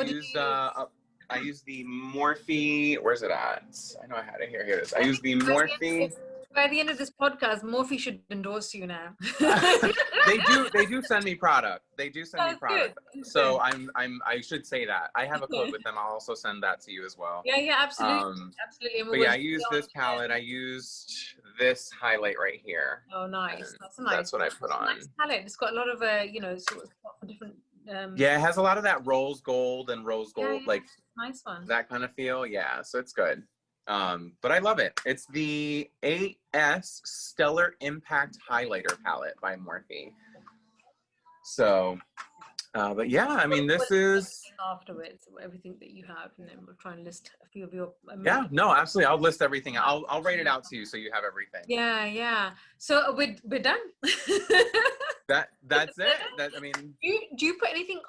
S2: used the Morphe. Where's it at? I know I had it here. Here it is. I used the Morphe.
S1: By the end of this podcast, Morphe should endorse you now.
S2: They do send me product. They do send me product.
S1: Good.
S2: So I should say that. I have a code with them. I'll also send that to you as well.
S1: Yeah, absolutely. Absolutely.
S2: But yeah, I used this palette. I used this highlight right here.
S1: Oh, nice. That's nice.
S2: That's what I put on.
S1: Nice palette. It's got a lot of sort of different
S2: yeah, it has a lot of that rose gold, like
S1: nice one.
S2: That kind of feel. Yeah, so it's good. But I love it. It's the AS Stellar Impact Highlighter Palette by Morphe. So, but yeah, I mean, this is...
S1: Afterwards, everything that you have, and then we'll try and list a few of your...
S2: Yeah, no, absolutely. I'll list everything. I'll write it out to you so you have everything.
S1: Yeah. So we're done.
S2: That's it. I mean...
S1: Do you put anything,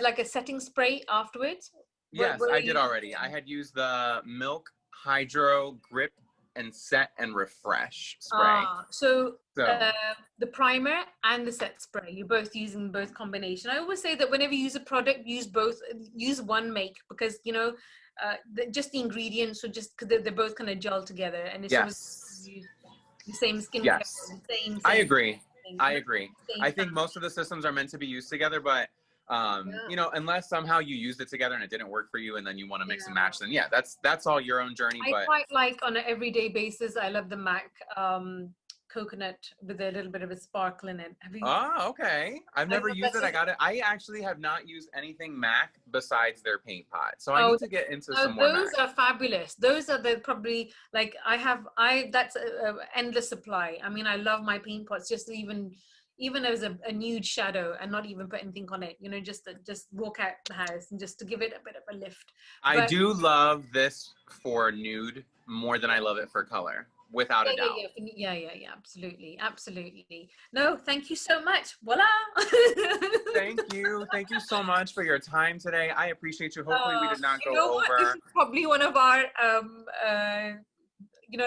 S1: like a setting spray afterwards?
S2: Yes, I did already. I had used the Milk Hydro Grip and Set and Refresh spray.
S1: So the primer and the set spray, you're both using both combination. I always say that whenever you use a product, use both. Use one make, because just the ingredients, or just because they're both kind of gel together, and it's the same skin.
S2: Yes,
S1: same
S2: I agree. I think most of the systems are meant to be used together, but unless somehow you used it together and it didn't work for you, and then you want to mix and match, then that's all your own journey.
S1: I quite like, on an everyday basis, I love the MAC coconut with a little bit of a sparkle in it. Have you?
S2: Oh, okay. I've never
S1: love
S2: used
S1: that.
S2: it. I got it. I actually have not used anything MAC besides their paint pot. So I
S1: Oh,
S2: need to get into
S1: no,
S2: some more
S1: those
S2: MAC.
S1: are fabulous. Those are the probably like that's a endless supply. I mean, I love my paint pots. Just even as a nude shadow and not even put anything on it. You know, just walk out the house and just to give it a bit of a lift.
S2: I
S1: But
S2: do love this for nude more than I love it for color, without a doubt.
S1: yeah, absolutely, absolutely. No, thank you so much. Voila.
S2: Thank you. Thank you so much for your time today. I appreciate you. Hopefully we did not
S1: You
S2: go
S1: know what? This
S2: over.
S1: is probably one of our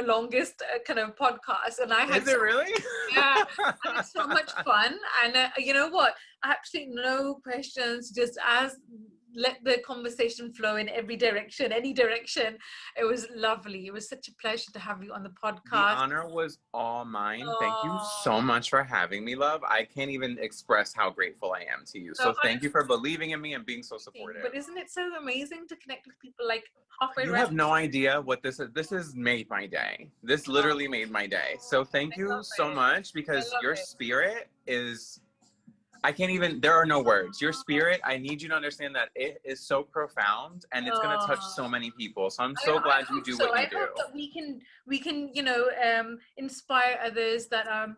S1: longest kind of podcasts, and I had
S2: Is it really?
S1: yeah, I had so much fun. And you know what? Absolutely no questions. Just let the conversation flow in every direction, any direction. It was lovely. It was such a pleasure to have you on the
S2: The
S1: podcast.
S2: honor was all mine. Thank you
S1: Oh,
S2: so much for having me, love. I can't even express how grateful I am to you.
S1: so
S2: So thank you for believing in me and being so supportive.
S1: but isn't it so amazing to connect with people like halfway
S2: You
S1: around?
S2: have no idea what this is. This has made my day. This literally made my day. So thank
S1: I
S2: you
S1: love
S2: so
S1: it.
S2: much,
S1: I
S2: because
S1: love
S2: your
S1: it.
S2: spirit is, I can't even, there are no words. Your spirit, I need you to understand that it is so profound and it's going to touch so many people. So I'm so glad you
S1: hope
S2: do
S1: so.
S2: what you
S1: I
S2: do.
S1: hope that we can inspire others that are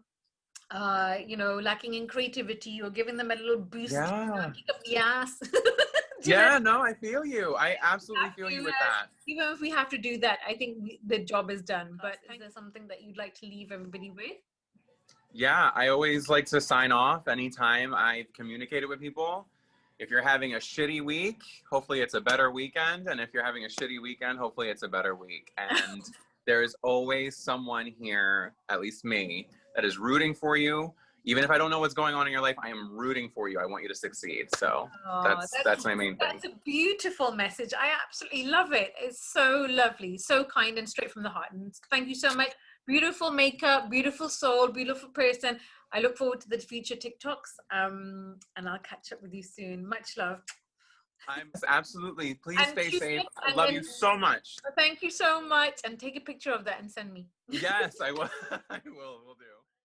S1: lacking in creativity, or giving them a little boost,
S2: Yeah.
S1: kick up the ass.
S2: Yeah, no, I feel you. I absolutely feel you with that.
S1: Even if we have to do that, I think the job is done. But is there something that you'd like to leave everybody with?
S2: Yeah, I always like to sign off anytime I've communicated with people. If you're having a shitty week, hopefully it's a better weekend. And if you're having a shitty weekend, hopefully it's a better week. And there's always someone here, at least me, that is rooting for you. Even if I don't know what's going on in your life, I am rooting for you. I want you to succeed. So that's my main thing.
S1: That's a beautiful message. I absolutely love it. It's so lovely, so kind and straight from the heart. And thank you so much. Beautiful makeup, beautiful soul, beautiful person. I look forward to the future TikToks. And I'll catch up with you soon. Much love.
S2: I'm absolutely. Please
S1: And
S2: stay safe. I
S1: and
S2: love
S1: then-
S2: you so much.
S1: Thank you so much. And take a picture of that and send me.
S2: Yes, I will. I will. Will do.